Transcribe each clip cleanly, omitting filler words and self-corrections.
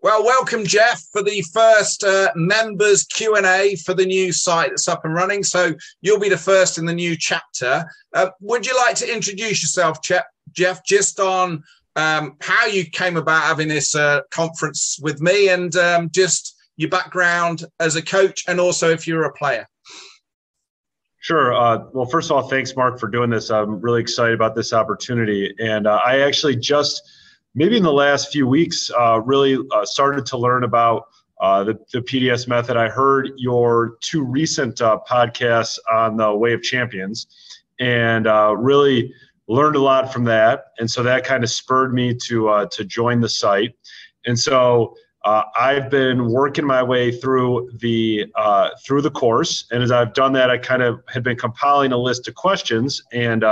Well, welcome, Jeff, for the first members Q&A for the new site that's up and running. So you'll be the first in the new chapter. Would you like to introduce yourself, Jeff, just on how you came about having this conference with me and just your background as a coach and also if you're a player? Sure. Well, first of all, thanks, Mark, for doing this. I'm really excited about this opportunity. And I actually just maybe in the last few weeks, really started to learn about the PDS method. I heard your two recent podcasts on the Way of Champions and really learned a lot from that. And so that kind of spurred me to join the site. And so I've been working my way through the course. And as I've done that, I kind of had been compiling a list of questions. And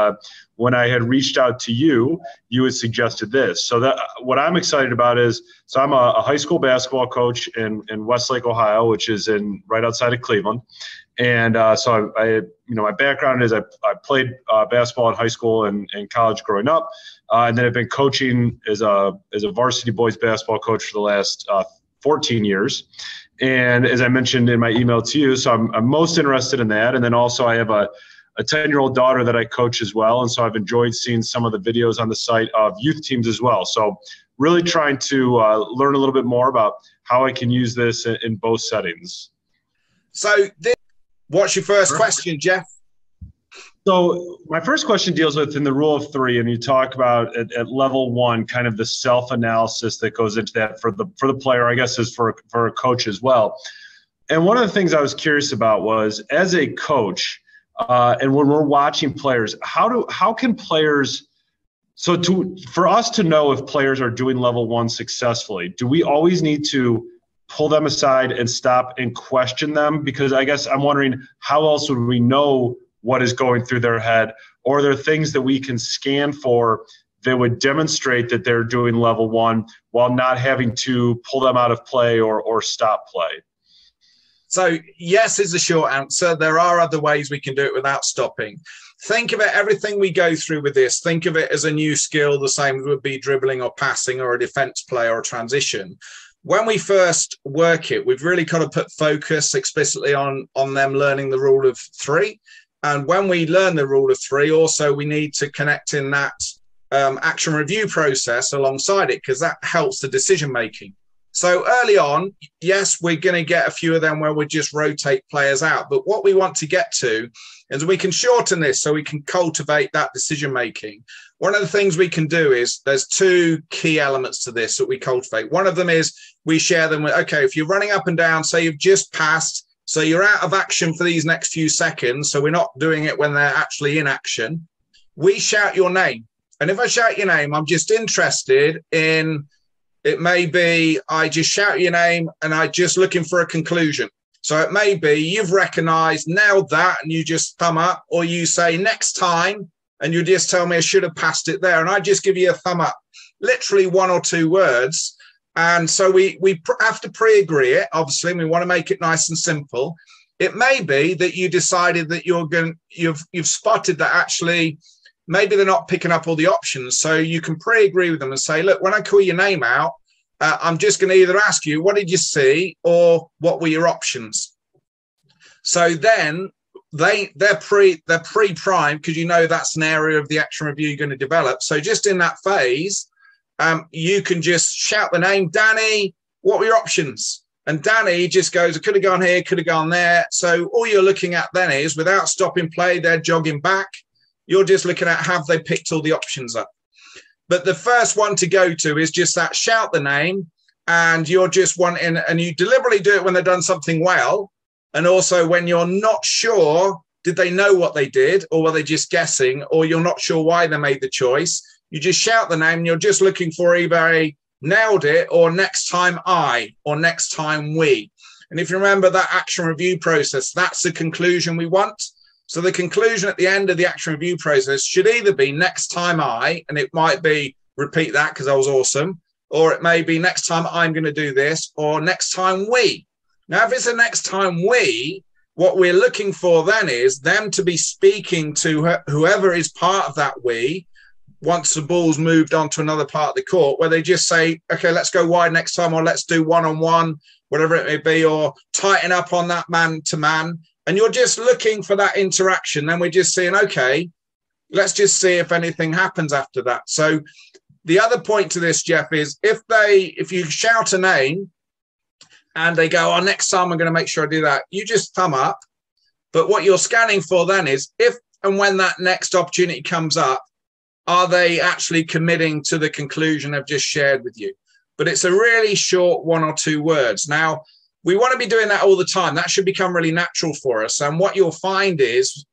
when I had reached out to you, you had suggested this. So that what I'm excited about is, so I'm a high school basketball coach in Westlake, Ohio, which is right outside of Cleveland. And so I my background is I played basketball in high school and college growing up. And then I've been coaching as a varsity boys basketball coach for the last 14 years. And as I mentioned in my email to you, so I'm most interested in that. And then also I have a 10-year-old daughter that I coach as well. And so I've enjoyed seeing some of the videos on the site of youth teams as well. So really trying to learn a little bit more about how I can use this in both settings. So what's your first question, Jeff? So my first question deals with in the rule of three, and you talk about at level one, kind of the self-analysis that goes into that for the player, I guess, is for a coach as well. And one of the things I was curious about was, as a coach, and when we're watching players, how can players, for us to know if players are doing level one successfully, do we always need to pull them aside and stop and question them? Because I guess I'm wondering, how else would we know what is going through their head? Or are there things that we can scan for that would demonstrate that they're doing level one while not having to pull them out of play or stop play? So yes is the short answer. There are other ways we can do it without stopping. Think of it, everything we go through with this, think of it as a new skill, the same as would be dribbling or passing or a defense play or a transition. When we first work it, we've really got to put focus explicitly on them learning the rule of three. And when we learn the rule of three, also we need to connect in that action review process alongside it, because that helps the decision making. So early on, yes, we're going to get a few of them where we just rotate players out. But what we want to get to is we can shorten this so we can cultivate that decision making. One of the things we can do is there's two key elements to this that we cultivate. One of them is we share them with, okay, if you're running up and down, say you've just passed, so you're out of action for these next few seconds, so we're not doing it when they're actually in action. We shout your name. And if I shout your name, I'm just interested in, it may be I just shout your name and I'm just looking for a conclusion. So it may be you've recognized, nailed that, and you just thumb up, or you say next time, and you just tell me I should have passed it there. And I just give you a thumb up, literally one or two words. And so we have to pre-agree it. Obviously, we want to make it nice and simple. It may be that you decided that you've spotted that actually maybe they're not picking up all the options. So you can pre-agree with them and say, look, when I call your name out, I'm just going to either ask you, what did you see, or what were your options? So then they're pre-primed, because you know that's an area of the action review you're going to develop. So just in that phase, you can just shout the name, Danny, what were your options? And Danny just goes, I could have gone here, could have gone there. So all you're looking at then is, without stopping play, they're jogging back. You're just looking at, have they picked all the options up? But the first one to go to is just that shout the name, and you're just wanting, and you deliberately do it when they've done something well. And also when you're not sure, did they know what they did, or were they just guessing, or you're not sure why they made the choice. You just shout the name, and you're just looking for either a nailed it, or next time I, or next time we. And if you remember that action review process, that's the conclusion we want. So the conclusion at the end of the action review process should either be next time I, and it might be repeat that because I was awesome, or it may be next time I'm going to do this, or next time we. Now, if it's a next time we, what we're looking for then is them to be speaking to whoever is part of that we, once the ball's moved on to another part of the court, where they just say, okay, let's go wide next time, or let's do one-on-one, whatever it may be, or tighten up on that man-to-man. And you're just looking for that interaction. Then we're just saying, okay, let's just see if anything happens after that. So the other point to this, Jeff, is if you shout a name and they go, oh, next time I'm going to make sure I do that, you just thumb up. But what you're scanning for then is if and when that next opportunity comes up, are they actually committing to the conclusion I've just shared with you? But it's a really short 1 or 2 words. Now, we want to be doing that all the time. That should become really natural for us. And what you'll find is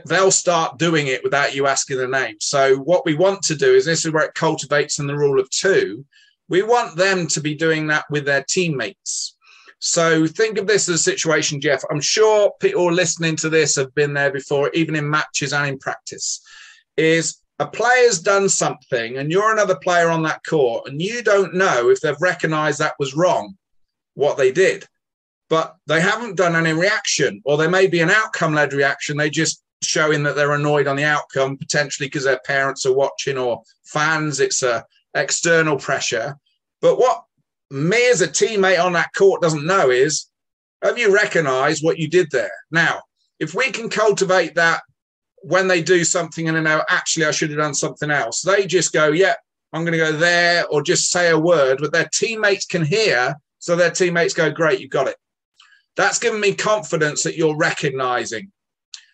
they'll start doing it without you asking the name. So what we want to do is, this is where it cultivates in the rule of 2. We want them to be doing that with their teammates. So think of this as a situation, Jeff. I'm sure people listening to this have been there before, even in matches and in practice, is a player's done something and you're another player on that court and you don't know if they've recognized that was wrong, what they did, but they haven't done any reaction, or there may be an outcome-led reaction. They just showing that they're annoyed on the outcome, potentially because their parents are watching or fans. It's a external pressure. But what me as a teammate on that court doesn't know is, have you recognized what you did there? Now, if we can cultivate that when they do something and they know, actually, I should have done something else, they just go, yeah, I'm going to go there, or just say a word, but their teammates can hear. So their teammates go, great, you got it. That's given me confidence that you're recognizing.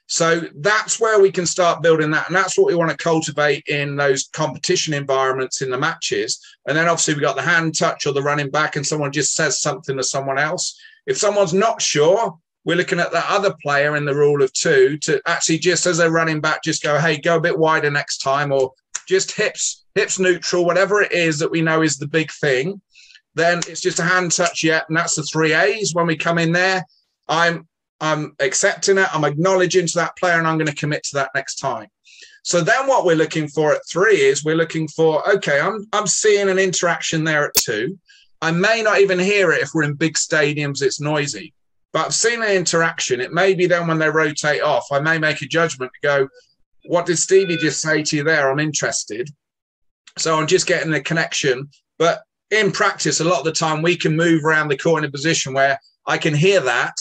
So that's where we can start building that. And that's what we want to cultivate in those competition environments in the matches. And then obviously we've got the hand touch or the running back and someone just says something to someone else. If someone's not sure, we're looking at that other player in the rule of 2 to actually, just as they're running back, just go, hey, go a bit wider next time, or just hips neutral, whatever it is that we know is the big thing. Then it's just a hand touch yet, and that's the 3 A's. When we come in there, I'm accepting it, I'm acknowledging to that player, and I'm going to commit to that next time. So then what we're looking for at 3 is we're looking for, okay, I'm seeing an interaction there at 2. I may not even hear it if we're in big stadiums, it's noisy, but I've seen an interaction. It may be then when they rotate off, I may make a judgment to go, what did Stevie just say to you there? I'm interested. So I'm just getting the connection. But in practice, a lot of the time we can move around the court in a position where I can hear that.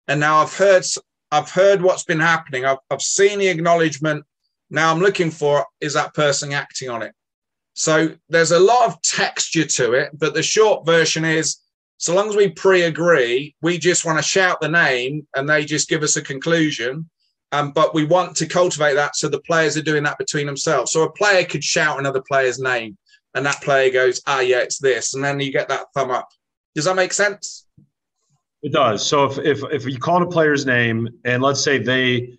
And now I've heard what's been happening. I've seen the acknowledgement. Now I'm looking for, is that person acting on it? So there's a lot of texture to it, but the short version is, so long as we pre-agree, we just want to shout the name and they just give us a conclusion. But we want to cultivate that so the players are doing that between themselves. So a player could shout another player's name and that player goes, yeah, it's this. And then you get that thumb up. Does that make sense? It does. So if you called a player's name and let's say they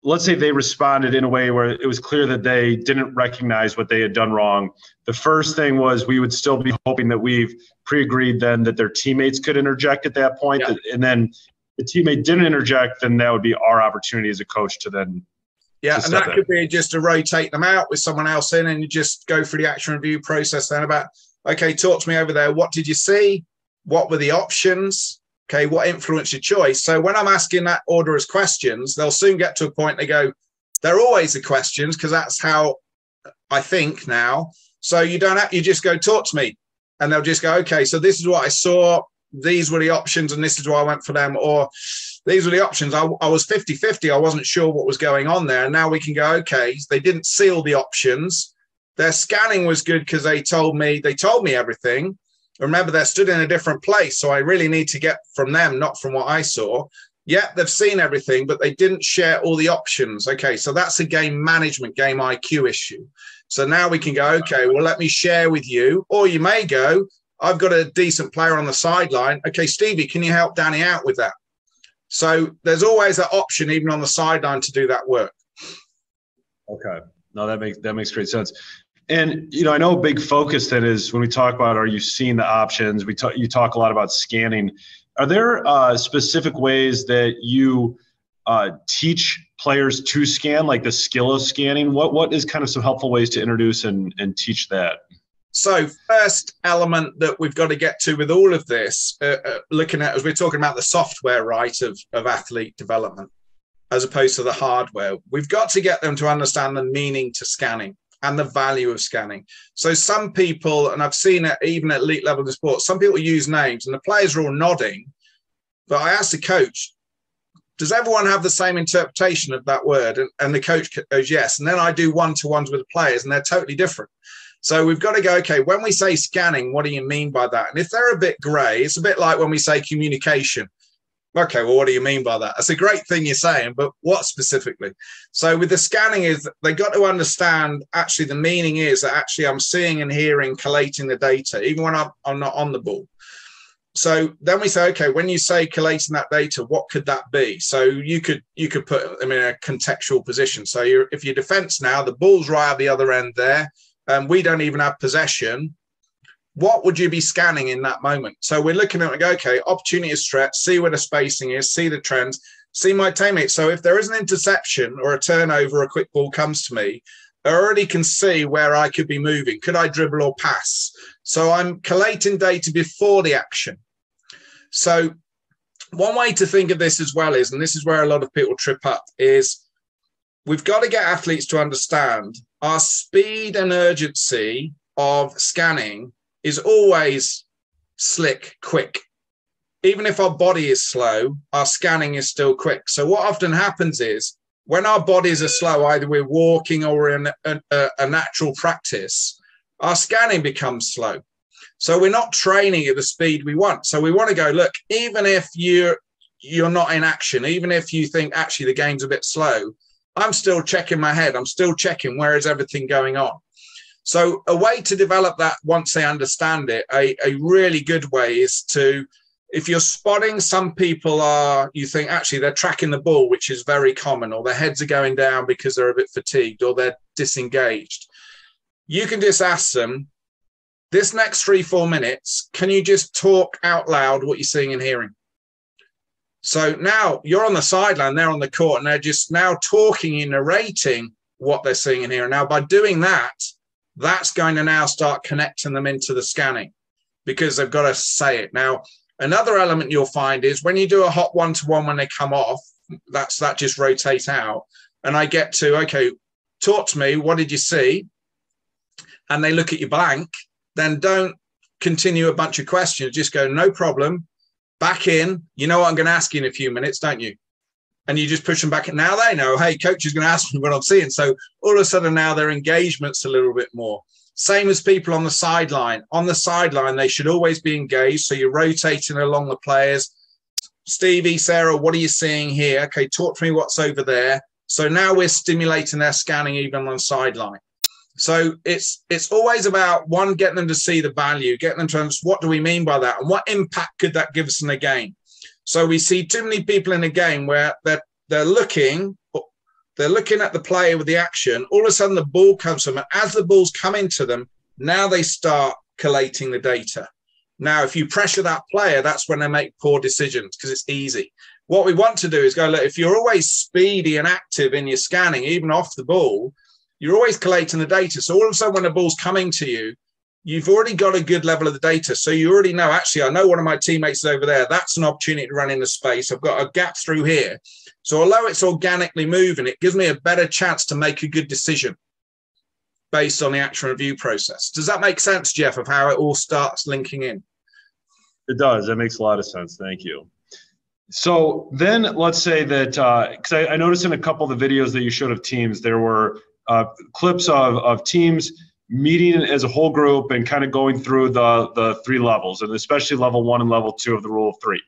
responded in a way where it was clear that they didn't recognize what they had done wrong, the first thing was we would still be hoping that we've pre-agreed then that their teammates could interject at that point. Yeah. And then the teammate didn't interject, then that would be our opportunity as a coach to then. Yeah, and that could be just to rotate them out with someone else in, and you just go through the action review process then about, okay, talk to me over there. What did you see? What were the options? Okay, what influenced your choice? So when I'm asking that order as questions, they'll soon get to a point they go, they're always the questions because that's how I think now. So you just go, talk to me. And they'll just go, okay, so this is what I saw. These were the options and this is why I went for them. Or these were the options. I was 50-50. I wasn't sure what was going on there. And now we can go, okay, they didn't seal the options. Their scanning was good because they told me everything. Remember, they're stood in a different place, so I really need to get from them, not from what I saw. Yeah, they've seen everything, but they didn't share all the options. Okay, so that's a game management, game IQ issue. So now we can go, okay, well, let me share with you. Or you may go, I've got a decent player on the sideline. Okay, Stevie, can you help Danny out with that? So there's always that option, even on the sideline, to do that work. Okay, no, that makes great sense. And, I know a big focus then is when we talk about, are you seeing the options? You talk a lot about scanning. Are there specific ways that you teach players to scan, like the skill of scanning? What is kind of some helpful ways to introduce and teach that? So first element that we've got to get to with all of this, looking at, as we're talking about the software, right, of athlete development, as opposed to the hardware, we've got to get them to understand the meaning to scanning. and the value of scanning. So some people, and I've seen it even at elite level of sport, some people use names and the players are all nodding. But I asked the coach, does everyone have the same interpretation of that word? And the coach goes, yes. And then I do one-to-ones with the players and they're totally different. So we've got to go, okay, when we say scanning, what do you mean by that? And if they're a bit gray, it's a bit like when we say communication. Okay, well, what do you mean by that? That's a great thing you're saying, but what specifically? So with the scanning is they got to understand actually the meaning is that actually I'm seeing and hearing, collating the data, even when I'm not on the ball. So then we say, okay, when you say collating that data, what could that be? So you could put them in a contextual position. So if your defense now, the ball's right at the other end there, and we don't even have possession, what would you be scanning in that moment? So we're looking at it, okay, opportunity is threat, see where the spacing is, see the trends, see my teammates. So if there is an interception or a turnover, a quick ball comes to me, I already can see where I could be moving. Could I dribble or pass? So I'm collating data before the action. So one way to think of this as well is, and this is where a lot of people trip up, is we've got to get athletes to understand our speed and urgency of scanning is always slick, quick. Even if our body is slow, our scanning is still quick. So what often happens is when our bodies are slow, either we're walking or we're in a natural practice, our scanning becomes slow. So we're not training at the speed we want. So we want to go, look, even if you're not in action, even if you think actually the game's a bit slow, I'm still checking my head. I'm still checking where is everything going on. So a way to develop that once they understand it, a really good way is to, if you're spotting some people you think actually they're tracking the ball, which is very common, or their heads are going down because they're a bit fatigued or they're disengaged, you can just ask them, this next 3-4 minutes, can you just talk out loud what you're seeing and hearing? So now you're on the sideline, they're on the court, and they're just now talking and narrating what they're seeing and hearing. Now, by doing that, that's going to now start connecting them into the scanning because they've got to say it. Now, another element you'll find is when you do a hot one-to-one when they come off, that just rotate out. And I get to, okay, talk to me, what did you see? And they look at you blank, then don't continue a bunch of questions. Just go, no problem, back in. You know what I'm going to ask you in a few minutes, don't you? And you just push them back. Now they know, hey, coach is going to ask me what I'm seeing. So all of a sudden now their engagement's a little bit more. Same as people on the sideline. On the sideline, they should always be engaged. So you're rotating along the players. Stevie, Sarah, what are you seeing here? Okay, talk to me what's over there. So now we're stimulating their scanning even on the sideline. So it's always about, one, getting them to see the value, getting them to understand what do we mean by that and what impact could that give us in the game. So we see too many people in a game where they're looking at the player with the action. All of a sudden the ball comes to them. And as the ball's coming to them, now they start collating the data. Now, if you pressure that player, that's when they make poor decisions because it's easy. What we want to do is go, look, if you're always speedy and active in your scanning, even off the ball, you're always collating the data. So all of a sudden when the ball's coming to you, you've already got a good level of the data. So you already know, actually, I know one of my teammates is over there. That's an opportunity to run in the space. I've got a gap through here. So although it's organically moving, it gives me a better chance to make a good decision based on the action review process. Does that make sense, Jeff, of how it all starts linking in? It does. That makes a lot of sense. Thank you. So then let's say that, because I noticed in a couple of the videos that you showed of teams, there were clips of teams meeting as a whole group and kind of going through the 3 levels, and especially level 1 and level 2 of the rule of 3.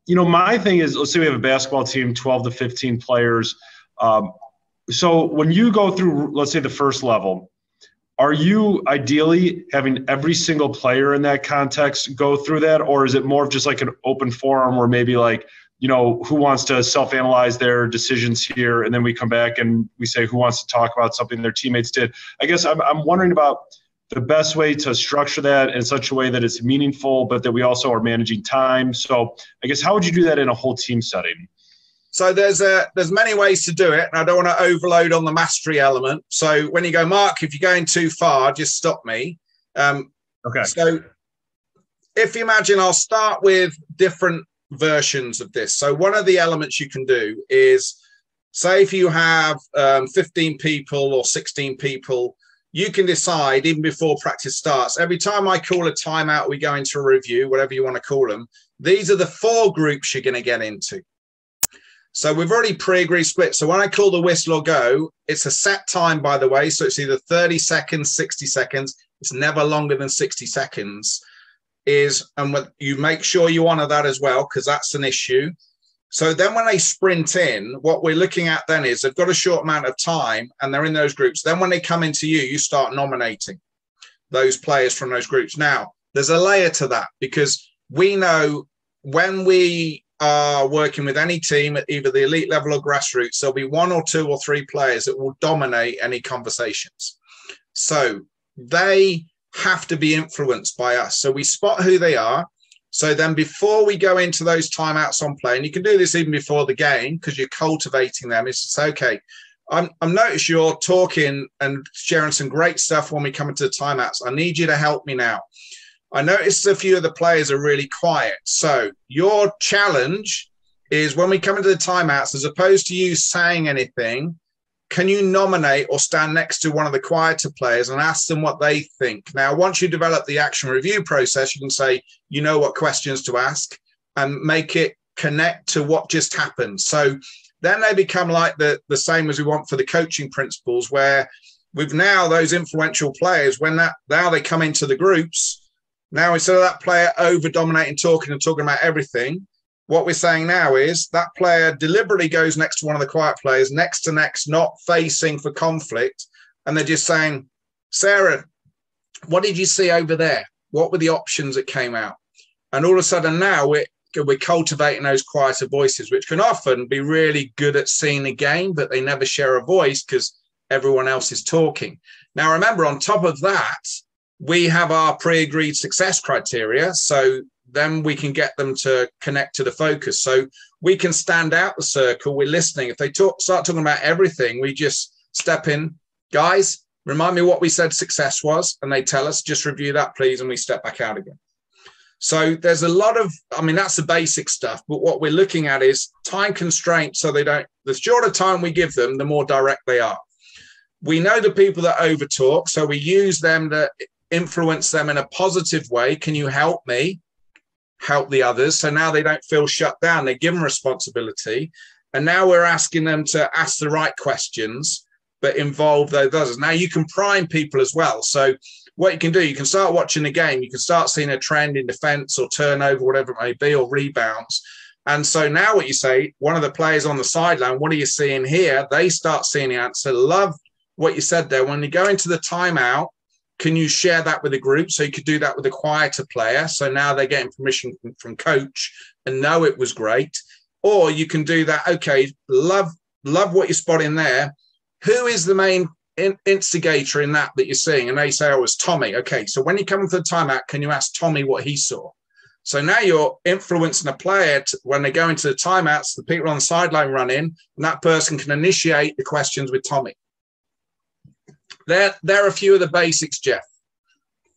My thing is, let's say we have a basketball team, 12 to 15 players. So when you go through, let's say, the first level, are you ideally having every single player in that context go through that, or is it more of just like an open forum where maybe like, who wants to self-analyze their decisions here, and then we come back and we say who wants to talk about something their teammates did? I guess I'm wondering about the best way to structure that in such a way that it's meaningful, but that we also are managing time. So I guess how would you do that in a whole team setting? So there's many ways to do it, and I don't want to overload on the mastery element. So when you go, Mark, if you're going too far, just stop me. Okay. So if you imagine, I'll start with different versions of this. So one of the elements you can do is say if you have 15 people or 16 people, you can decide even before practice starts, every time I call a timeout, we go into a review, whatever you want to call them. These are the 4 groups you're going to get into. So we've already pre-agreed split. So when I call the whistle or go, it's a set time, by the way. So it's either 30 seconds, 60 seconds. It's never longer than 60 seconds. And you make sure you honor that as well, because that's an issue. So then when they sprint in, what we're looking at then is they've got a short amount of time and they're in those groups. Then when they come into you, you start nominating those players from those groups. Now, there's a layer to that, because we know when we are working with any team at either the elite level or grassroots, there'll be 1 or 2 or 3 players that will dominate any conversations. So they have to be influenced by us. So we spot who they are. So then before we go into those timeouts on play, and you can do this even before the game because you're cultivating them, it's just, okay, I'm notice you're talking and sharing some great stuff when we come into the timeouts. I need you to help me now. I noticed a few of the players are really quiet. So your challenge is when we come into the timeouts, as opposed to you saying anything, can you nominate or stand next to one of the quieter players and ask them what they think? Now, once you develop the action review process, you can say, you know what questions to ask and make it connect to what just happened. So then they become like the same as we want for the coaching principles, where we've now those influential players, now they come into the groups. Now, instead of that player over dominating, talking about everything, what we're saying now is that player deliberately goes next to one of the quiet players, next to next, not facing for conflict. And they're just saying, Sarah, what did you see over there? What were the options that came out? And all of a sudden now we're cultivating those quieter voices, which can often be really good at seeing the game, but they never share a voice because everyone else is talking. Now, remember, on top of that, we have our pre-agreed success criteria. So then we can get them to connect to the focus. So we can stand out the circle. We're listening. If they start talking about everything, we just step in. Guys, remind me what we said success was. And they tell us, just review that, please. And we step back out again. So there's a lot of, that's the basic stuff. But what we're looking at is time constraints. So the shorter time we give them, the more direct they are. We know the people that overtalk. So we use them to influence them in a positive way. Can you help me? Help the others. So now they don't feel shut down. They give them responsibility. And now we're asking them to ask the right questions, but involve those others. Now you can prime people as well. So what you can do, you can start watching the game. You can start seeing a trend in defense or turnover, whatever it may be, or rebounds. And so now what you say, one of the players on the sideline, what are you seeing here? They start seeing the answer. Love what you said there. When you go into the timeout, can you share that with the group? So you could do that with a quieter player. So now they're getting permission from coach and know it was great. Or you can do that. Okay, love what you're spotting there. Who is the main instigator in that you're seeing? And they say, oh, it's Tommy. Okay, so when you come into the timeout, can you ask Tommy what he saw? So now you're influencing a player when they go into the timeouts, the people on the sideline run in, and that person can initiate the questions with Tommy. There are a few of the basics, Jeff.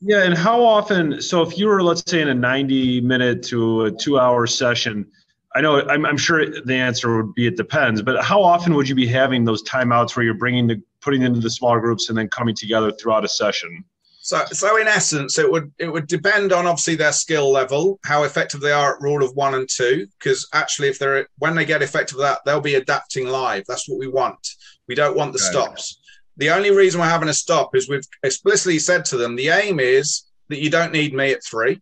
Yeah, and how often, so if you were, let's say, in a 90-minute to a 2-hour session, I know I'm sure the answer would be it depends, but how often would you be having those timeouts where you're putting into the smaller groups and then coming together throughout a session? So in essence, it would depend on obviously their skill level, how effective they are at rule of 1 and 2, because actually when they get effective at that, they'll be adapting live. That's what we want. We don't want the stops. The only reason we're having a stop is we've explicitly said to them, the aim is that you don't need me at 3.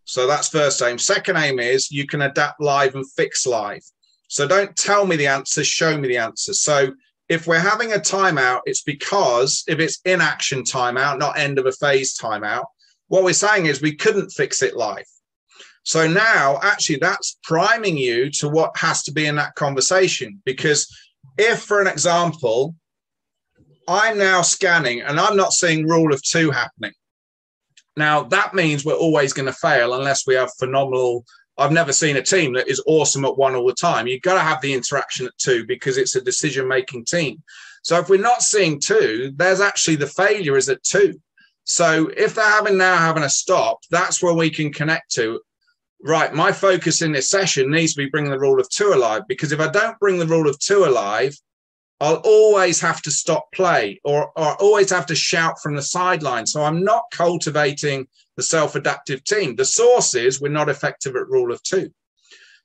So that's first aim. Second aim is you can adapt live and fix live. So don't tell me the answer, show me the answer. So if we're having a timeout, it's because if it's inaction timeout, not end of a phase timeout, what we're saying is we couldn't fix it live. So now actually that's priming you to what has to be in that conversation. Because if, for an example, I'm now scanning and I'm not seeing rule of 2 happening. Now, that means we're always going to fail unless we have phenomenal. I've never seen a team that is awesome at 1 all the time. You've got to have the interaction at 2 because it's a decision-making team. So if we're not seeing 2, there's actually the failure is at 2. So if they're having a stop, that's where we can connect to. right, my focus in this session needs to be bringing the rule of 2 alive, because if I don't bring the rule of 2 alive, I'll always have to stop play or always have to shout from the sideline. So I'm not cultivating the self-adaptive team. The source is we're not effective at rule of 2.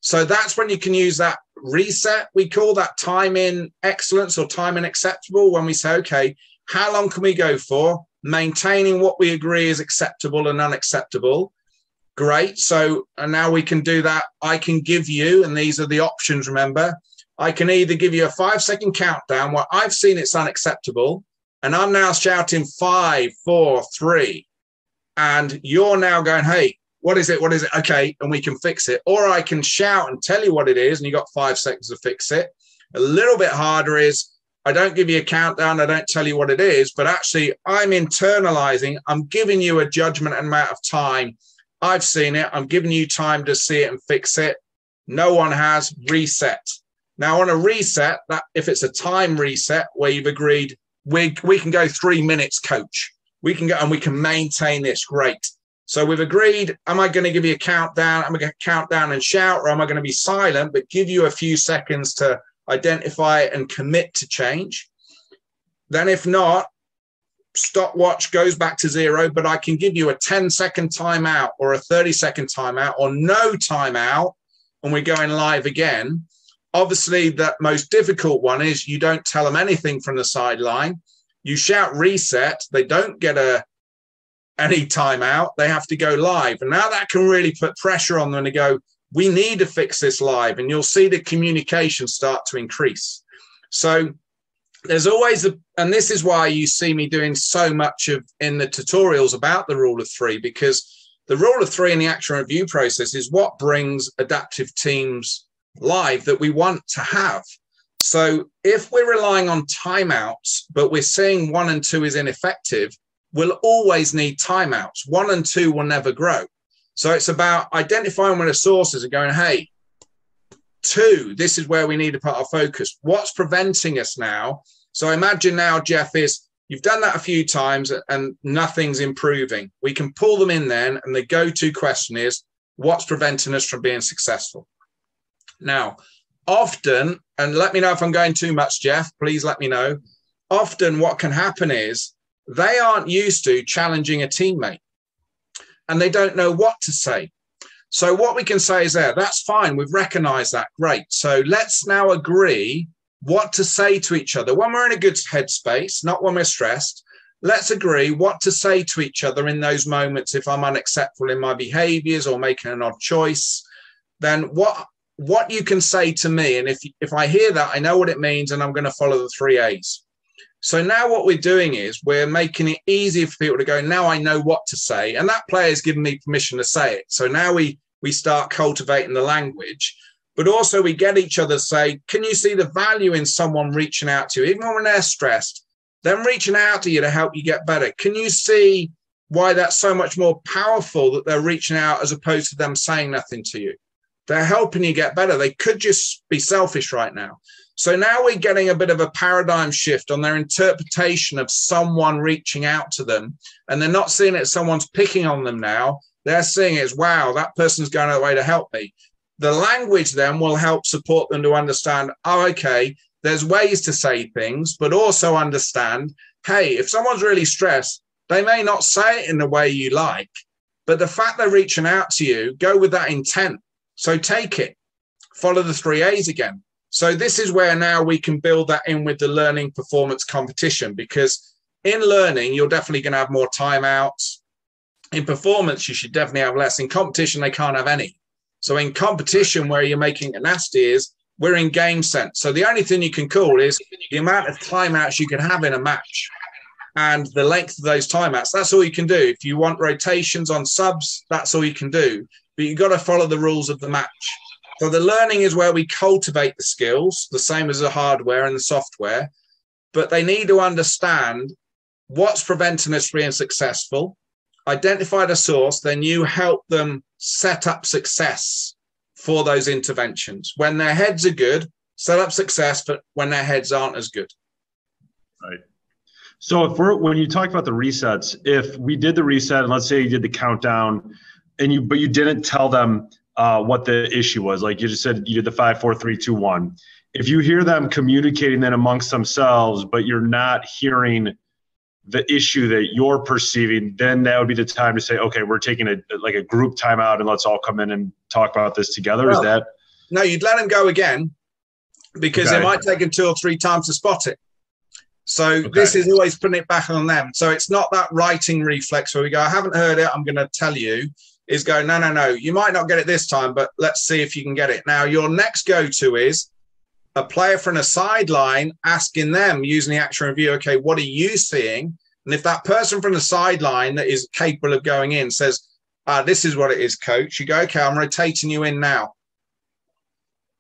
So that's when you can use that reset. We call that time in excellence or time in acceptable, when we say, okay, how long can we go for? Maintaining what we agree is acceptable and unacceptable. Great. So and now we can do that. I can give you, and these are the options, remember, I can either give you a 5-second countdown where I've seen it's unacceptable, and I'm now shouting 5, 4, 3, and you're now going, hey, what is it? What is it? Okay, and we can fix it. Or I can shout and tell you what it is, and you got 5 seconds to fix it. A little bit harder is I don't give you a countdown, I don't tell you what it is, but actually I'm internalizing, I'm giving you a judgment and amount of time. I've seen it, I'm giving you time to see it and fix it. No one has. Reset. Now on a reset, that if it's a time reset where you've agreed, we can go 3 minutes, coach. We can go and we can maintain this. Great. So we've agreed, am I going to give you a countdown? Am I going to count down and shout, or am I going to be silent, but give you a few seconds to identify it and commit to change? Then if not, stopwatch goes back to 0, but I can give you a 10-second timeout or a 30-second timeout or no timeout, and we're going live again. Obviously, the most difficult one is you don't tell them anything from the sideline. You shout reset. They don't get any timeout. They have to go live. And now that can really put pressure on them to go, we need to fix this live. And you'll see the communication start to increase. So there's always and this is why you see me doing so much in the tutorials about the rule of 3, because the rule of 3 in the action review process is what brings adaptive teams live that we want to have. So if we're relying on timeouts, but we're seeing 1 and 2 is ineffective, we'll always need timeouts. 1 and 2 will never grow. So it's about identifying where the sources are going, hey, 2, this is where we need to put our focus. What's preventing us now? So imagine now, Jeff, is you've done that a few times and nothing's improving. We can pull them in then, and the go-to question is, what's preventing us from being successful? Now, often, and let me know if I'm going too much, Jeff, please let me know. Often what can happen is they aren't used to challenging a teammate and they don't know what to say. So what we can say is that's fine. We've recognized that. Great. So let's now agree what to say to each other when we're in a good headspace, not when we're stressed. Let's agree what to say to each other in those moments. If I'm unacceptable in my behaviors or making an odd choice, then what you can say to me. And if I hear that, I know what it means, and I'm going to follow the 3 A's. So now what we're doing is we're making it easier for people to go, now I know what to say. And that player's given me permission to say it. So now we start cultivating the language, but also we get each other to say, can you see the value in someone reaching out to you, even when they're stressed, them reaching out to you to help you get better? Can you see why that's so much more powerful that they're reaching out as opposed to them saying nothing to you? They're helping you get better. They could just be selfish right now. So now we're getting a bit of a paradigm shift on their interpretation of someone reaching out to them. And they're not seeing it as someone's picking on them now. They're seeing it as, wow, that person's going out of the way to help me. The language then will help support them to understand, oh, okay, there's ways to say things, but also understand, hey, if someone's really stressed, they may not say it in the way you like, but the fact they're reaching out to you, go with that intent. So take it, follow the 3 A's again. So this is where now we can build that in with the learning performance competition, because in learning, you're definitely going to have more timeouts. In performance, you should definitely have less. In competition, they can't have any. So in competition, where you're making it nasty, is we're in game sense. So the only thing you can call is the amount of timeouts you can have in a match and the length of those timeouts. That's all you can do. If you want rotations on subs, that's all you can do. But you've got to follow the rules of the match. So the learning is where we cultivate the skills, the same as the hardware and the software, but they need to understand what's preventing us from being successful, identify the source, then you help them set up success for those interventions. When their heads are good, set up success, but when their heads aren't as good. Right. So when you talk about the resets, if we did the reset, and let's say you did the countdown, but you didn't tell them what the issue was. Like you just said, you did the 5-4-3-2-1. If you hear them communicating that amongst themselves, but you're not hearing the issue that you're perceiving, then that would be the time to say, okay, we're taking a group timeout and let's all come in and talk about this together. Well, is that? No, you'd let them go again because it might take them 2 or 3 times to spot it. So this is always putting it back on them. So it's not that writing reflex where we go, I haven't heard it, I'm going to tell you. Is go, no, you might not get it this time, but let's see if you can get it. Now, your next go-to is a player from a sideline asking them using the action review, okay, what are you seeing? And if that person from the sideline that is capable of going in says, this is what it is, coach, you go, okay, I'm rotating you in now.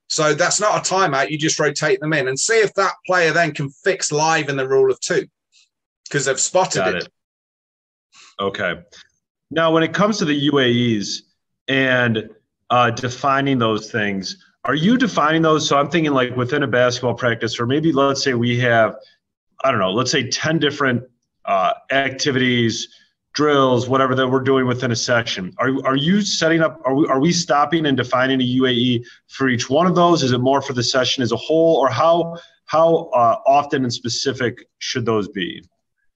So that's not a timeout. You just rotate them in and see if that player then can fix live in the rule of 2 because they've spotted it. Okay. Now, when it comes to the UAEs and defining those things, are you defining those? So I'm thinking like within a basketball practice, or maybe let's say we have, I don't know, let's say 10 different activities, drills, whatever that we're doing within a session. Are you setting up, are we stopping and defining a UAE for each one of those? Is it more for the session as a whole, or how often and specific should those be?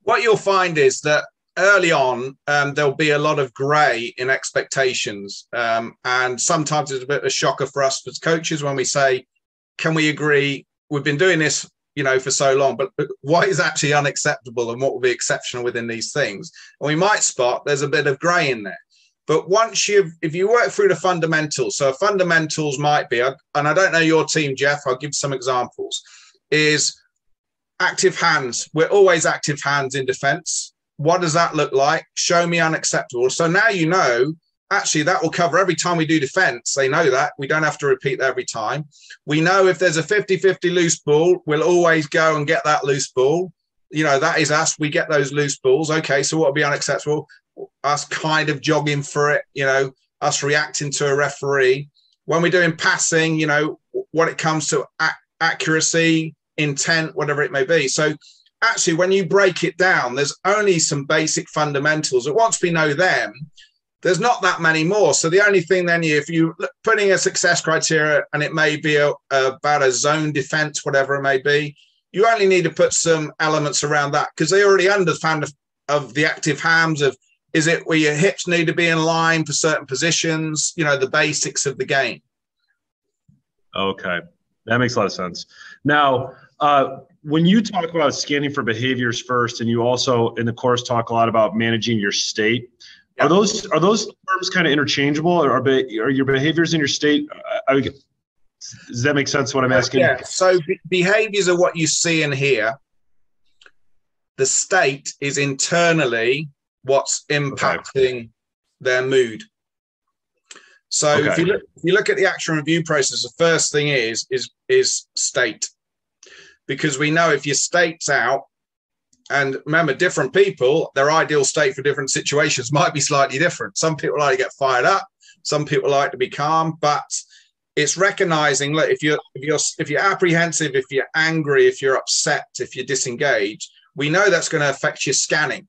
What you'll find is that early on, there'll be a lot of gray in expectations. And sometimes it's a bit of a shocker for us as coaches when we say, can we agree? We've been doing this, for so long, but what is actually unacceptable and what will be exceptional within these things? And we might spot there's a bit of gray in there. But if you work through the fundamentals, so fundamentals might be, and I don't know your team, Jeff, I'll give some examples, is active hands. We're always active hands in defense. What does that look like? Show me unacceptable. So now actually that will cover every time we do defense. They know that. We don't have to repeat that every time. We know if there's a 50-50 loose ball, we'll always go and get that loose ball. That is us. We get those loose balls. Okay, so what would be unacceptable? Us kind of jogging for it, us reacting to a referee. When we're doing passing, when it comes to accuracy, intent, whatever it may be. So actually, when you break it down, there's only some basic fundamentals. And once we know them, there's not that many more. So the only thing then, if you putting a success criteria and it may be about a zone defense, whatever it may be, you only need to put some elements around that because they already understand of the active hams of, is it where your hips need to be in line for certain positions, the basics of the game. Okay. That makes a lot of sense. Now, when you talk about scanning for behaviors first, and you also in the course talk a lot about managing your state, are those terms kind of interchangeable, or are your behaviors in your state? Does that make sense? What I'm asking? Yeah. So behaviors are what you see and hear. The state is internally what's impacting their mood. So if you look at the action review process, the first thing is state, because we know if your state's out. And remember, different people, their ideal state for different situations might be slightly different. Some people like to get fired up. Some people like to be calm. But it's recognizing, look, if you're apprehensive, if you're angry, if you're upset, if you're disengaged, we know that's going to affect your scanning.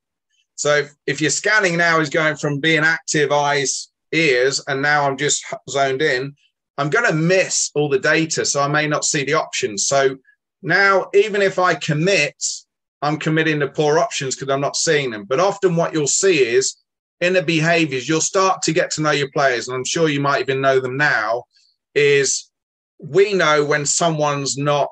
So if your scanning now is going from being active, eyes, ears, and now I'm just zoned in, I'm going to miss all the data. So I may not see the options. So now, even if I commit, I'm committing to poor options because I'm not seeing them. But often what you'll see is in the behaviors, you'll start to get to know your players. And I'm sure you might even know them now, is we know when someone's not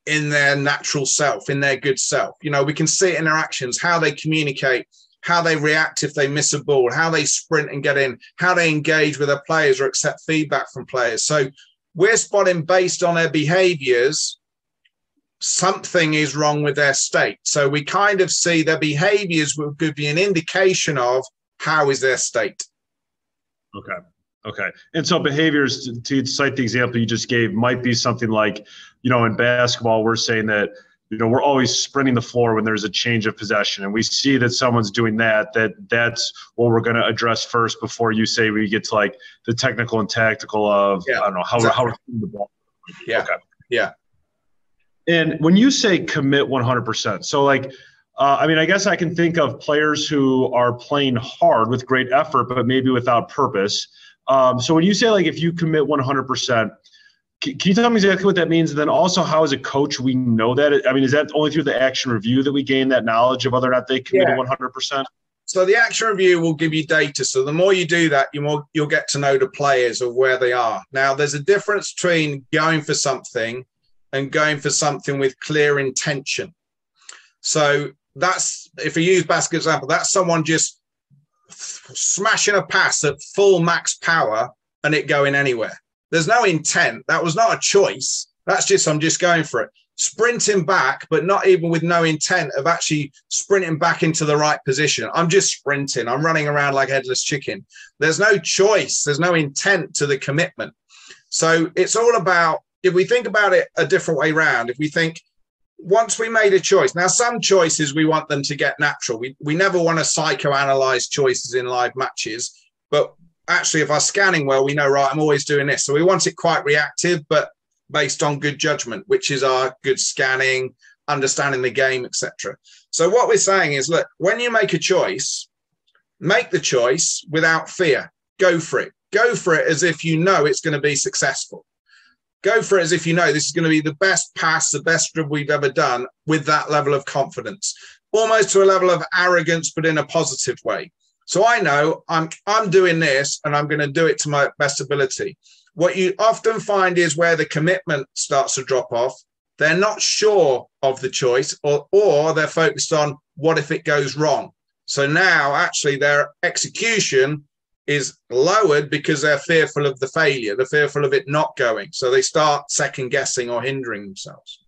in their natural self, in their good self. We can see it in their actions, how they communicate, how they react if they miss a ball, how they sprint and get in, how they engage with their players or accept feedback from players. So we're spotting based on their behaviors, something is wrong with their state. So we kind of see their behaviors will give you an indication of how is their state. Okay. And so behaviors, to cite the example you just gave, might be something like, in basketball, we're saying that, we're always sprinting the floor when there's a change of possession. And we see that someone's doing that's what we're going to address first before you say we get to like the technical and tactical of, I don't know, how we're shooting the ball. Yeah. Okay. Yeah. And when you say commit 100%, so like, I guess I can think of players who are playing hard with great effort, but maybe without purpose. So when you say, like, if you commit 100%, can you tell me exactly what that means? And then also, how as a coach we know that? I mean, is that only through the action review that we gain that knowledge of whether or not they committed 100%? So the action review will give you data. So the more you do that, you'll get to know the players of where they are. Now, there's a difference between going for something and going for something with clear intention. So that's, if you use basketball example, that's someone just smashing a pass at full max power and it going anywhere. There's no intent. That was not a choice. That's just, I'm just going for it. Sprinting back, but not even with no intent of actually sprinting back into the right position. I'm just sprinting. I'm running around like a headless chicken. There's no choice. There's no intent to the commitment. So it's all about, if we think about it a different way around, if we think, once we made a choice, now some choices we want them to get natural. We never want to psychoanalyze choices in live matches, but actually if our scanning well, we know, right, I'm always doing this. So we want it quite reactive, but based on good judgment, which is our good scanning, understanding the game, etc. So what we're saying is, look, when you make a choice, make the choice without fear. Go for it. Go for it as if you know it's going to be successful. Go for it as if you know this is going to be the best pass, the best dribble we've ever done, with that level of confidence, almost to a level of arrogance, but in a positive way. So I know I'm doing this and I'm going to do it to my best ability. What you often find is where the commitment starts to drop off. They're not sure of the choice, or they're focused on what if it goes wrong. So now actually their execution is lowered because they're fearful of the failure. They're fearful of it not going. So they start second guessing or hindering themselves.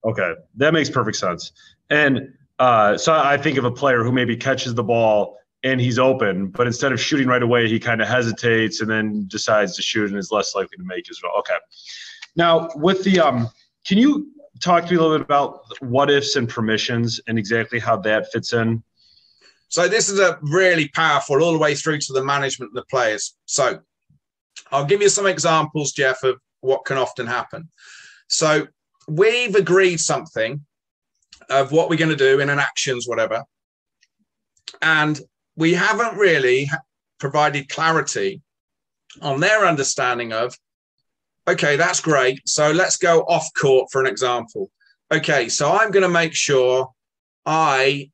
Okay, that makes perfect sense. And so I think of a player who maybe catches the ball and he's open, but instead of shooting right away, he kind of hesitates and then decides to shoot and is less likely to make as well. Okay. Now with the, can you talk to me a little bit about what ifs and permissions and exactly how that fits in? So this is a really powerful all the way through to the management of the players. So I'll give you some examples, Jeff, of what can often happen. So we've agreed something of what we're going to do in an actions, whatever. And we haven't really provided clarity on their understanding of, okay, that's great. So let's go off court for an example. Okay, so I'm going to make sure I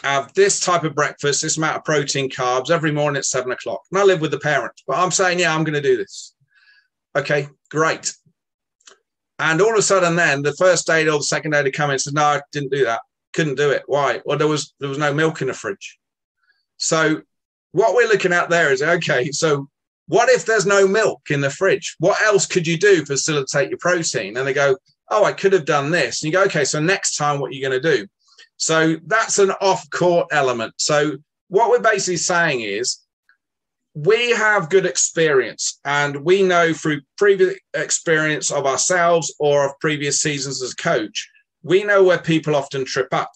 have this type of breakfast, this amount of protein, carbs every morning at 7 o'clock. And I live with the parents, but I'm saying, yeah, I'm going to do this. Okay, great. And all of a sudden then the first day or the second day to come in and said, no, I didn't do that. Couldn't do it. Why? Well, there was no milk in the fridge. So what we're looking at there is, okay, so what if there's no milk in the fridge? What else could you do to facilitate your protein? And they go, oh, I could have done this. And you go, okay, so next time what are you going to do? So that's an off-court element. So what we're basically saying is we have good experience, and we know through previous experience of ourselves or of previous seasons as a coach, we know where people often trip up.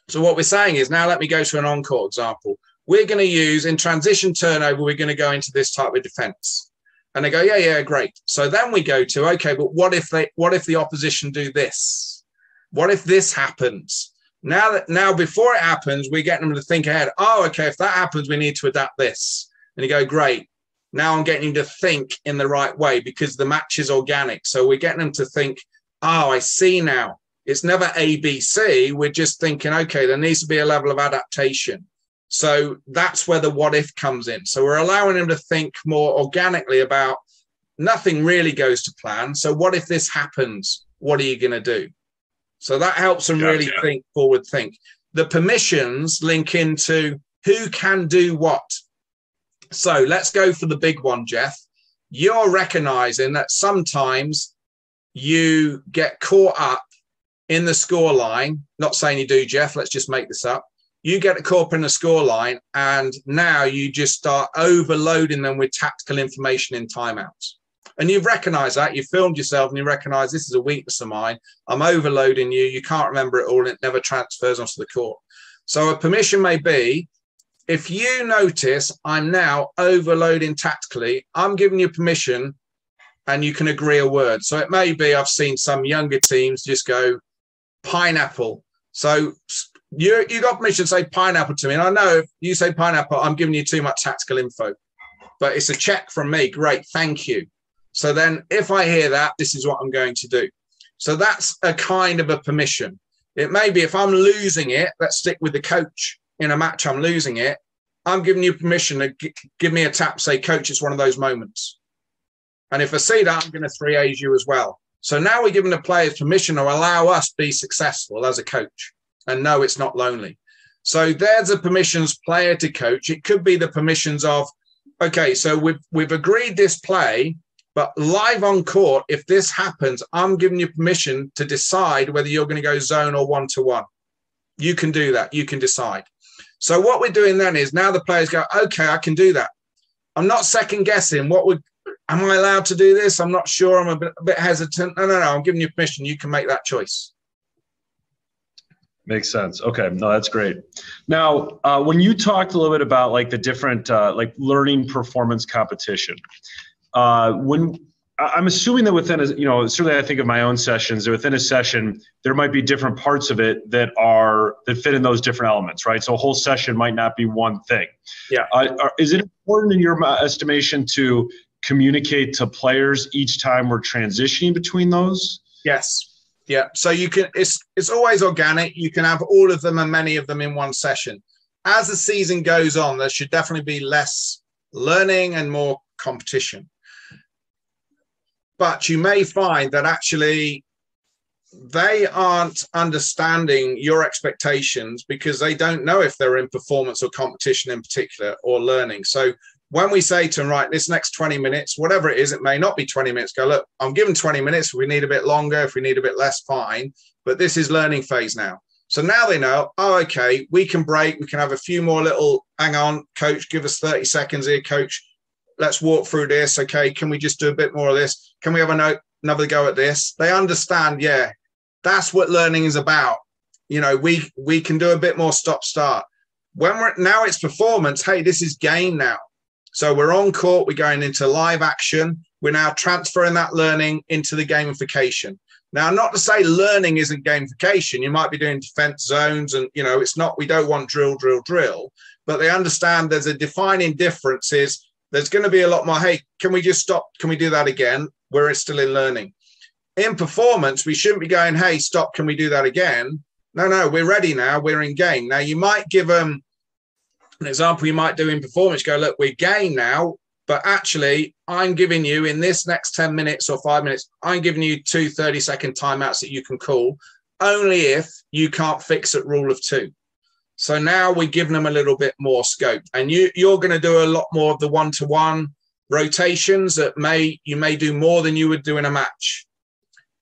So what we're saying is, now let me go to an on-court example. We're going to use, in transition turnover, we're going to go into this type of defense. And they go, yeah, great. So then we go to, okay, but what if the opposition do this? What if this happens? Now before it happens, we're getting them to think ahead. Oh, okay, if that happens, we need to adapt this. And you go, great. Now I'm getting them to think in the right way because the match is organic. So we're getting them to think, oh, I see now. It's never A, B, C. We're just thinking, okay, there needs to be a level of adaptation. So that's where the what if comes in. So we're allowing them to think more organically about nothing really goes to plan. So what if this happens? What are you going to do? So that helps them really think forward, think. The permissions link into who can do what. So let's go for the big one, Jeff. You're recognizing that sometimes you get caught up in the score line. Not saying you do, Jeff. Let's just make this up. You get caught up in the score line, and now you just start overloading them with tactical information in timeouts. And you've recognized that. You've filmed yourself and you recognize this is a weakness of mine. I'm overloading you. You can't remember it all and it never transfers onto the court. So a permission may be, if you notice I'm now overloading tactically, I'm giving you permission and you can agree a word. So it may be, I've seen some younger teams just go pineapple. So you got permission to say pineapple to me. And I know if you say pineapple, I'm giving you too much tactical info. but it's a check from me. Great, thank you. So then if I hear that, this is what I'm going to do. So that's a kind of a permission. It may be if I'm losing it, let's stick with the coach. In a match, I'm losing it. I'm giving you permission to give me a tap, say, coach, it's one of those moments. And if I see that, I'm going to 3A's you as well. So now we're giving the players permission to allow us to be successful as a coach. And no, it's not lonely. So there's the permissions player to coach. It could be the permissions of, okay, so we've agreed this play, but live on court, if this happens, I'm giving you permission to decide whether you're going to go zone or one-to-one. You can do that. You can decide. So what we're doing then is now the players go, okay, I can do that. I'm not second guessing. Am I allowed to do this? I'm not sure. I'm a bit hesitant. No. I'm giving you permission. You can make that choice. Makes sense. Okay. No, that's great. Now, when you talked a little bit about like the different like learning performance competition, when I'm assuming that within certainly I think of my own sessions, within a session, there might be different parts of it that fit in those different elements, right? So a whole session might not be one thing. Yeah. Is it important in your estimation to communicate to players each time we're transitioning between those? Yes. Yeah. So you can, it's always organic. You can have all of them and many of them in one session. As the season goes on, there should definitely be less learning and more competition. But you may find that actually they aren't understanding your expectations because they don't know if they're in performance or competition in particular or learning. So when we say to them, right, this next 20 minutes, whatever it is, it may not be 20 minutes, go, look, I'm given 20 minutes. If we need a bit longer, if we need a bit less, fine. But this is learning phase now. So now they know, oh, okay, we can break. We can have a few more little, hang on, coach, give us 30 seconds here, coach. Let's walk through this. Okay, can we just do a bit more of this? Can we have another go at this? They understand, yeah, that's what learning is about. We can do a bit more stop-start. Now it's performance. Hey, this is game now. So we're on court. We're going into live action. We're now transferring that learning into the gamification. Now, not to say learning isn't gamification. You might be doing defense zones and, it's not, we don't want drill. But they understand there's a defining difference is there's going to be a lot more, hey, can we just stop? Can we do that again? Where it's still in learning. In performance, we shouldn't be going, hey, stop, can we do that again? No, we're ready now. We're in game. Now, you might give them an example you might do in performance. Go, look, we're game now, but actually, I'm giving you in this next 10 minutes or 5 minutes, I'm giving you 2 30-second timeouts that you can call only if you can't fix at rule of 2. So now we're giving them a little bit more scope. And you're going to do a lot more of the one-to-one rotations that you may do more than you would do in a match.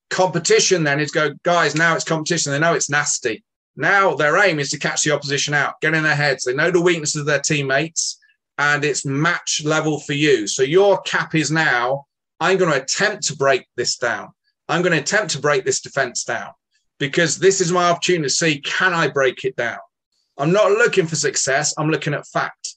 Competition then is go, guys, now it's competition. They know it's nasty. Now their aim is to catch the opposition out, get in their heads. They know the weaknesses of their teammates, and it's match level for you. So your cap is now, I'm going to attempt to break this down. I'm going to attempt to break this defense down because this is my opportunity to see, can I break it down? I'm not looking for success. I'm looking at fact.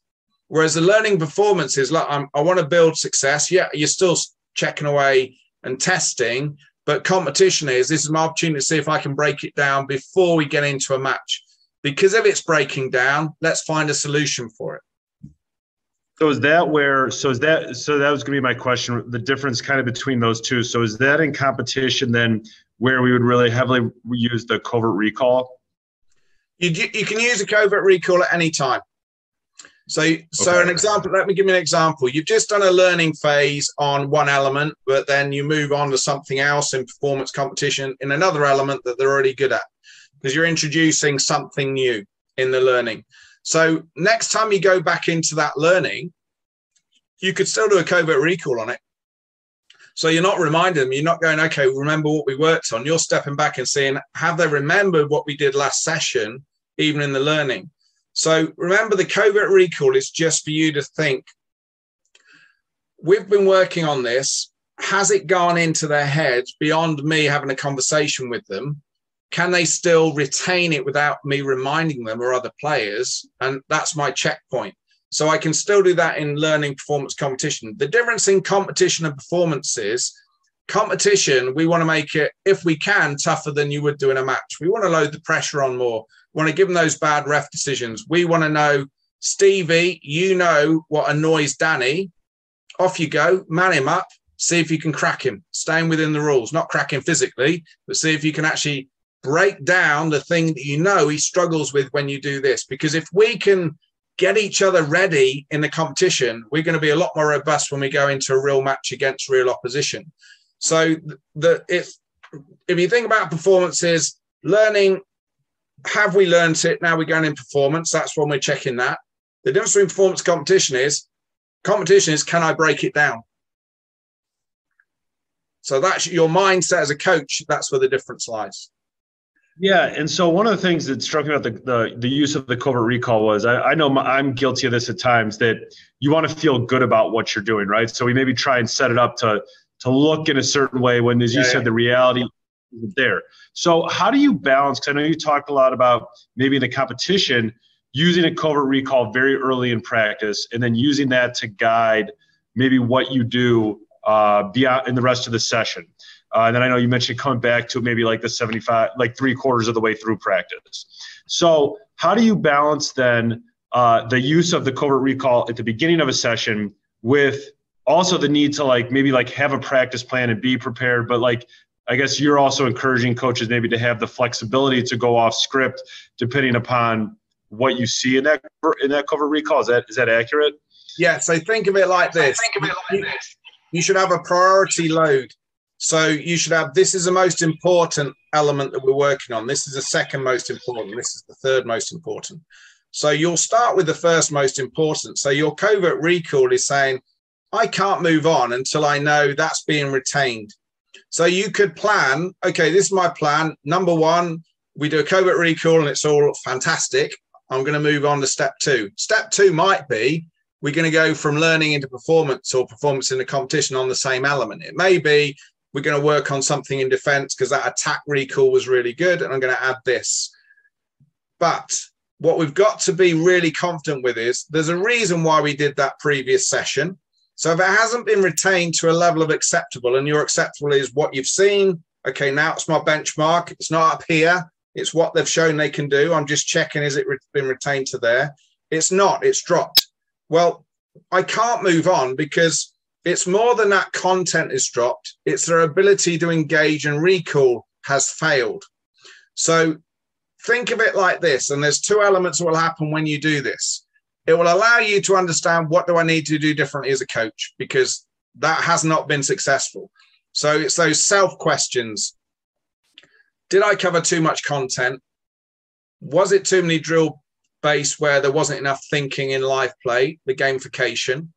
Whereas the learning performance is like, I want to build success. Yeah, you're still checking away and testing, but competition this is my opportunity to see if I can break it down before we get into a match. Because if it's breaking down, let's find a solution for it. So that was going to be my question, the difference kind of between those two. So is that in competition then where we would really heavily use the covert recall? You can use a covert recall at any time. So an example, let me give you an example. You've just done a learning phase on one element, but then you move on to something else in performance competition in another element that they're already good at because you're introducing something new in the learning. So next time you go back into that learning, you could still do a covert recall on it. So you're not reminding them, you're not going, okay, remember what we worked on. You're stepping back and saying, have they remembered what we did last session, even in the learning? So remember, the covert recall is just for you to think, we've been working on this. Has it gone into their heads beyond me having a conversation with them? Can they still retain it without me reminding them or other players? And that's my checkpoint. So I can still do that in learning performance competition. The difference in competition and performance is competition, we want to make it, if we can, tougher than you would do in a match. We want to load the pressure on more. We want to give them those bad ref decisions. We want to know, Stevie, you know what annoys Danny. off you go, man him up, see if you can crack him, staying within the rules, not crack him physically, but see if you can actually break down the thing that you know he struggles with when you do this. Because if we can get each other ready in the competition, we're going to be a lot more robust when we go into a real match against real opposition. So if you think about performances, learning, have we learned it? Now we're going in performance. That's when we're checking that. The difference between performance and competition is, can I break it down? So that's your mindset as a coach. That's where the difference lies. Yeah, and so one of the things that struck me about the use of the covert recall was I know I'm guilty of this at times, that you want to feel good about what you're doing, right? So we maybe try and set it up to look in a certain way when, as you said, the reality isn't there. So how do you balance? Because I know you talked a lot about maybe in the competition using a covert recall very early in practice, and then using that to guide maybe what you do beyond in the rest of the session. And then I know you mentioned coming back to maybe like the 75, like 3/4 of the way through practice. So how do you balance then the use of the covert recall at the beginning of a session with also the need to maybe have a practice plan and be prepared, but I guess you're also encouraging coaches maybe to have the flexibility to go off script depending upon what you see in that covert recall. Is that accurate? Yeah. So think of it like this. You should have a priority load. So you should have, this is the most important element that we're working on. This is the second most important. This is the third most important. So you'll start with the first most important. So your covert recall is saying, I can't move on until I know that's being retained. So you could plan, okay, this is my plan. Number one, we do a covert recall and it's all fantastic. I'm going to move on to step two. Step two might be, we're going to go from learning into performance, or performance in the competition on the same element. It may be, we're going to work on something in defense because that attack recall was really good, and I'm going to add this. But what we've got to be really confident with is there's a reason why we did that previous session. So if it hasn't been retained to a level of acceptable, and your acceptable is what you've seen, okay, now it's my benchmark. It's not up here. It's what they've shown they can do. I'm just checking, is it been retained to there? It's not, it's dropped. Well, I can't move on because it's more than that content is dropped. It's their ability to engage and recall has failed. So think of it like this. And there's two elements that will happen when you do this. It will allow you to understand, what do I need to do differently as a coach? Because that has not been successful. So it's those self questions. Did I cover too much content? Was it too many drill based where there wasn't enough thinking in live play, the gamification?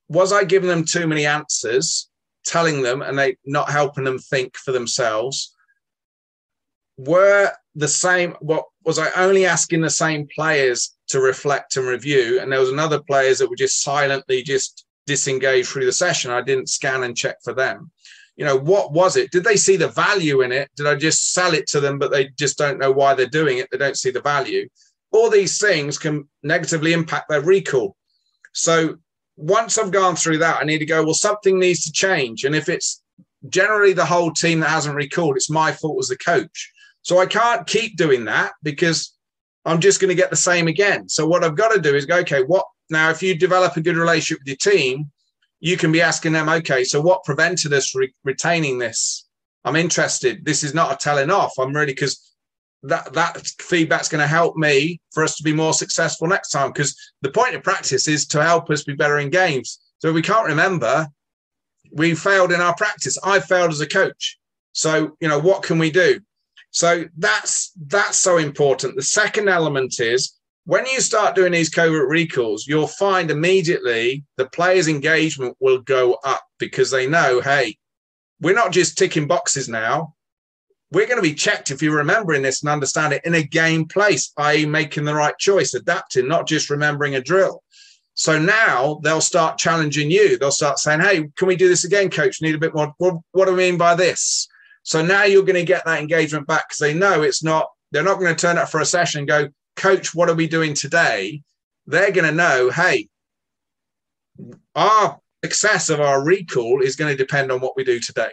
Was I giving them too many answers, telling them, and they not helping them think for themselves? Were the same, what was I only asking the same players to reflect and review? And there was another players that were just silently just disengaged through the session. I didn't scan and check for them. You know, what was it? Did they see the value in it? Did I just sell it to them, but they just don't know why they're doing it? They don't see the value. All these things can negatively impact their recall. So once I've gone through that, I need to go, well, something needs to change. And if it's generally the whole team that hasn't recalled, it's my fault as the coach. So I can't keep doing that because I'm just going to get the same again. So what I've got to do is go, okay, what now? If you develop a good relationship with your team, you can be asking them, okay, so what prevented us retaining this? I'm interested. This is not a telling off. I'm really, because that feedback's going to help me for us to be more successful next time, because the point of practice is to help us be better in games. So if we can't remember, we failed in our practice. I failed as a coach. So, you know, what can we do? So that's so important. The second element is, when you start doing these covert recalls, you'll find immediately the players' engagement will go up, because they know, hey, we're not just ticking boxes now. We're going to be checked if you're remembering this and understand it in a game place, i.e. making the right choice, adapting, not just remembering a drill. So now they'll start challenging you. They'll start saying, hey, can we do this again, coach? Need a bit more. Well, what do I mean by this? So now you're going to get that engagement back, because they know it's not, they're not going to turn up for a session and go, coach, what are we doing today? They're going to know, hey, our success of our recall is going to depend on what we do today.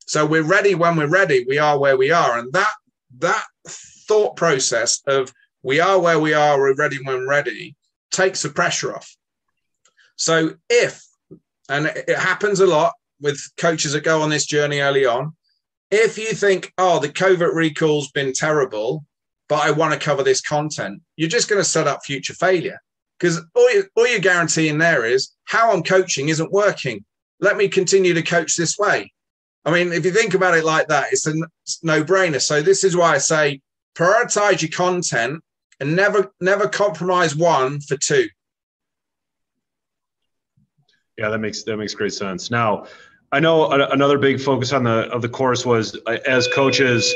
So we're ready when we're ready. We are where we are. And that thought process of we are where we are, we're ready when we're ready, takes the pressure off. So if, and it happens a lot with coaches that go on this journey early on. If you think, oh, the covert recall's been terrible, but I want to cover this content, you're just going to set up future failure, because all you're guaranteeing there is how I'm coaching isn't working. Let me continue to coach this way. I mean, if you think about it like that, it's a no-brainer. So this is why I say prioritize your content and never compromise one for two. Yeah, that makes great sense. Now, I know another big focus on the course was, as coaches,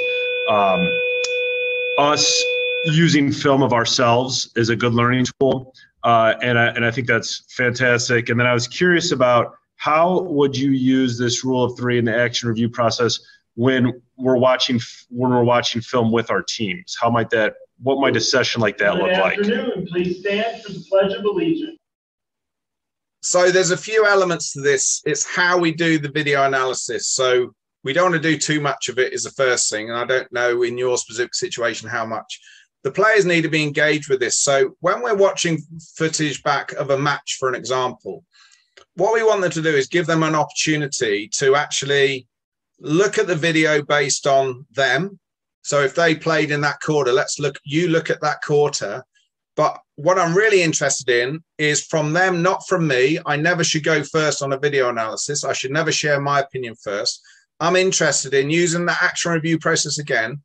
us using film of ourselves is a good learning tool, and I think that's fantastic. And then I was curious about, how would you use this rule of three in the action review process when we're watching film with our teams? What might a session like that look like? Good afternoon. Please stand for the Pledge of Allegiance. So there's a few elements to this. It's how we do the video analysis. So we don't want to do too much of it is the first thing. And I don't know in your specific situation how much. The players need to be engaged with this. So when we're watching footage back of a match, for an example, what we want them to do is give them an opportunity to actually look at the video based on them. So if they played in that quarter, you look at that quarter. But what I'm really interested in is from them, not from me. I never should go first on a video analysis. I should never share my opinion first. I'm interested in using the action review process again.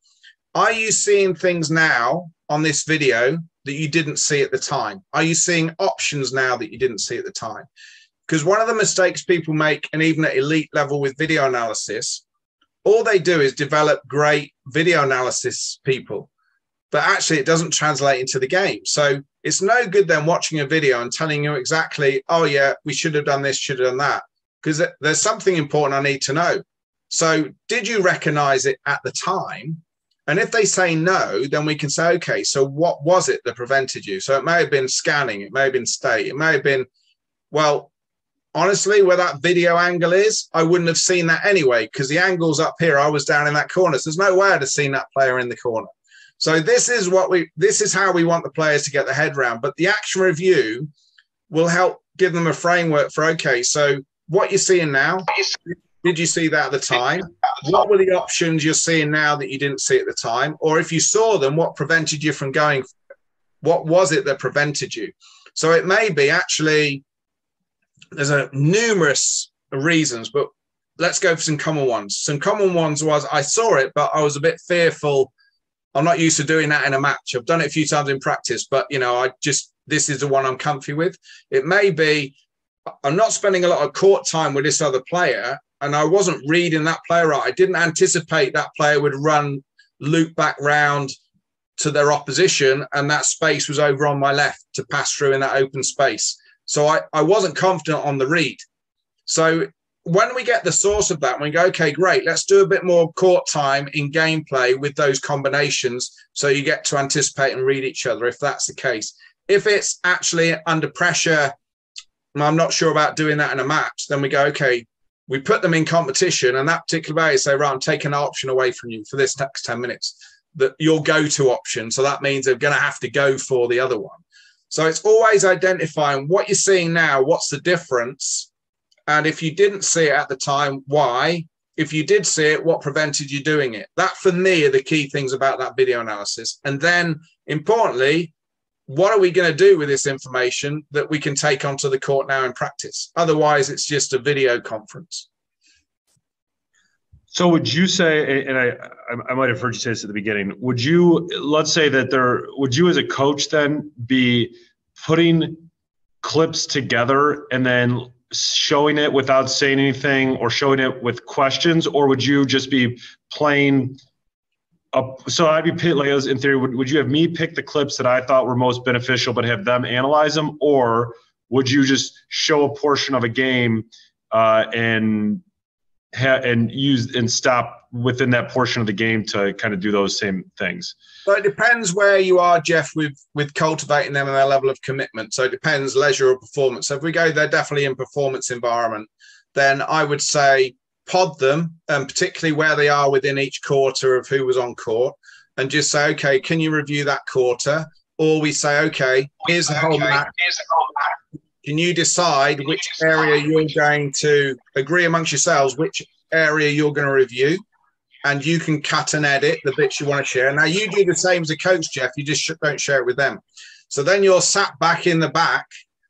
Are you seeing things now on this video that you didn't see at the time? Are you seeing options now that you didn't see at the time? Because one of the mistakes people make, and even at elite level with video analysis, all they do is develop great video analysis people, but actually it doesn't translate into the game. So it's no good then watching a video and telling you exactly, oh yeah, we should have done this, should have done that, because there's something important I need to know. So did you recognize it at the time? And if they say no, then we can say, okay, so what was it that prevented you? So it may have been scanning, it may have been state, it may have been, well, honestly, where that video angle is, I wouldn't have seen that anyway, because the angle's up here. I was down in that corner. So there's no way I'd have seen that player in the corner. So this is how we want the players to get their head around. But the action review will help give them a framework for, okay, so what you're seeing now, did you see that at the time? What were the options you're seeing now that you didn't see at the time? Or if you saw them, what prevented you from going? What was it that prevented you? So it may be actually, there's numerous reasons, but let's go for some common ones. Some common ones was I saw it, but I was a bit fearful. I'm not used to doing that in a match. I've done it a few times in practice, but this is the one I'm comfy with. It may be I'm not spending a lot of court time with this other player, and I wasn't reading that player right. I didn't anticipate that player would loop back round to their opposition, and that space was over on my left to pass through in that open space. So I wasn't confident on the read. So when we get the source of that, we go, okay, great, let's do a bit more court time in gameplay with those combinations so you get to anticipate and read each other if that's the case. If it's actually under pressure, I'm not sure about doing that in a match, then we go, okay, we put them in competition, and that particular way say, right, I'm taking an option away from you for this next 10 minutes, that your go-to option. So that means they're going to have to go for the other one. So it's always identifying what you're seeing now, what's the difference, and if you didn't see it at the time, why? If you did see it, what prevented you doing it? That, for me, are the key things about that video analysis. And then, importantly, what are we going to do with this information that we can take onto the court now in practice? Otherwise, it's just a video conference. So would you say, and I might have heard you say this at the beginning, would you, let's say that would you as a coach then be putting clips together and then showing it without saying anything, or showing it with questions, or would you just be playing up? So I'd be like, in theory, would you have me pick the clips that I thought were most beneficial, but have them analyze them? Or would you just show a portion of a game and use and stop within that portion of the game to kind of do those same things? So it depends where you are, Jeff, with cultivating them and their level of commitment. So it depends, leisure or performance. So if we go, they're definitely in performance environment, then I would say pod them, and particularly where they are within each quarter of who was on court, and just say, okay, can you review that quarter? Or we say, okay, here's the whole match. can you decide which area you're going to agree amongst yourselves, which area you're going to review, and you can cut and edit the bits you want to share. Now, you do the same as a coach, Jeff. You just don't share it with them. So then you're sat back in the back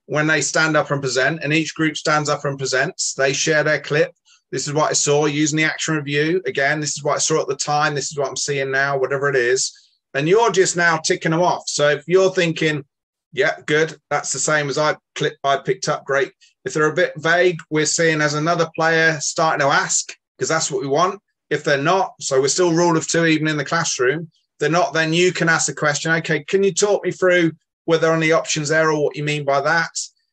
when they stand up and present, and each group stands up and presents. They share their clip. This is what I saw using the action review. Again, this is what I saw at the time. This is what I'm seeing now, whatever it is. And you're just now ticking them off. So if you're thinking, yeah, good, that's the same as I picked up, great. If they're a bit vague, we're seeing as another player starting to ask, because that's what we want. If they're not, so we're still rule of two even in the classroom. If they're not, then you can ask the question, okay, can you talk me through whether there are any options there or what you mean by that?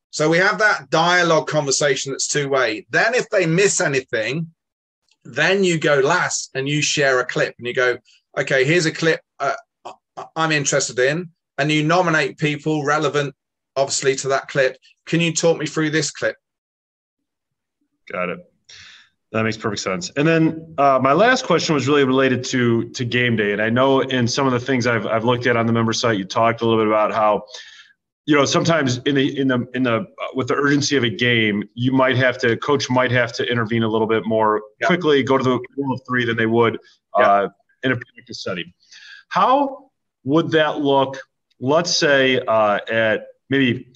So we have that dialogue conversation that's two-way. Then if they miss anything, then you go last and you share a clip and you go, okay, here's a clip I'm interested in, and you nominate people relevant, obviously, to that clip. Can you talk me through this clip? Got it. That makes perfect sense. And then my last question was really related to game day. And I know in some of the things I've looked at on the member site, you talked a little bit about how, sometimes in the with the urgency of a game, coach might have to intervene a little bit more quickly, go to the rule of three than they would in a practice setting. How would that look? Let's say at maybe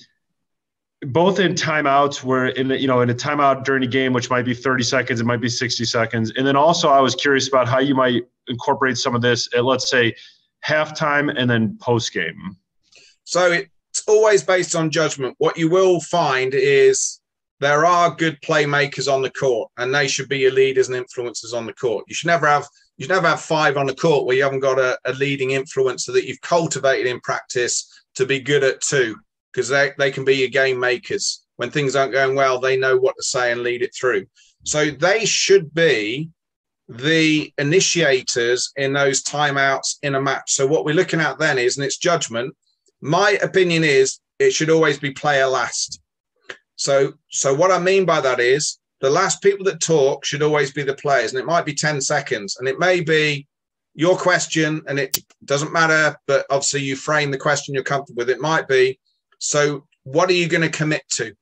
both in timeouts, where in a timeout during a game, which might be 30 seconds, it might be 60 seconds. And then also I was curious about how you might incorporate some of this at, let's say, halftime and then post game. So it's always based on judgment. What you will find is there are good playmakers on the court, and they should be your leaders and influencers on the court. You should never have five on the court where you haven't got a leading influencer that you've cultivated in practice to be good at two, because they can be your game makers. When things aren't going well, they know what to say and lead it through. So they should be the initiators in those timeouts in a match. So what we're looking at then is, and it's judgment, my opinion is it should always be player last. So what I mean by that is the last people that talk should always be the players, and it might be 10 seconds, and it may be your question, and it doesn't matter, but obviously you frame the question you're comfortable with. It might be, so what are you going to commit to?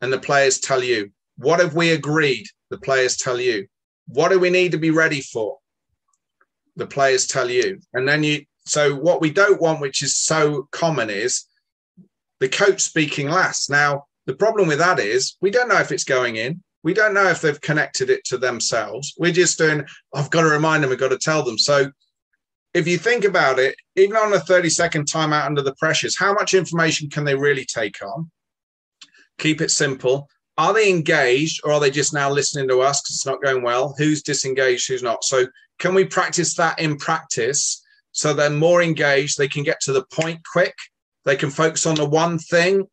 And the players tell you. What have we agreed? The players tell you. What do we need to be ready for? The players tell you. And then so what we don't want, which is so common, is the coach speaking last. Now, the problem with that is we don't know if it's going in. We don't know if they've connected it to themselves. We're just doing, I've got to remind them, I've got to tell them. So if you think about it, even on a 30-second timeout under the pressures, how much information can they really take on? Keep it simple. Are they engaged, or are they just now listening to us because it's not going well? Who's disengaged, who's not? So can we practice that in practice so they're more engaged? They can get to the point quick. They can focus on the one thing.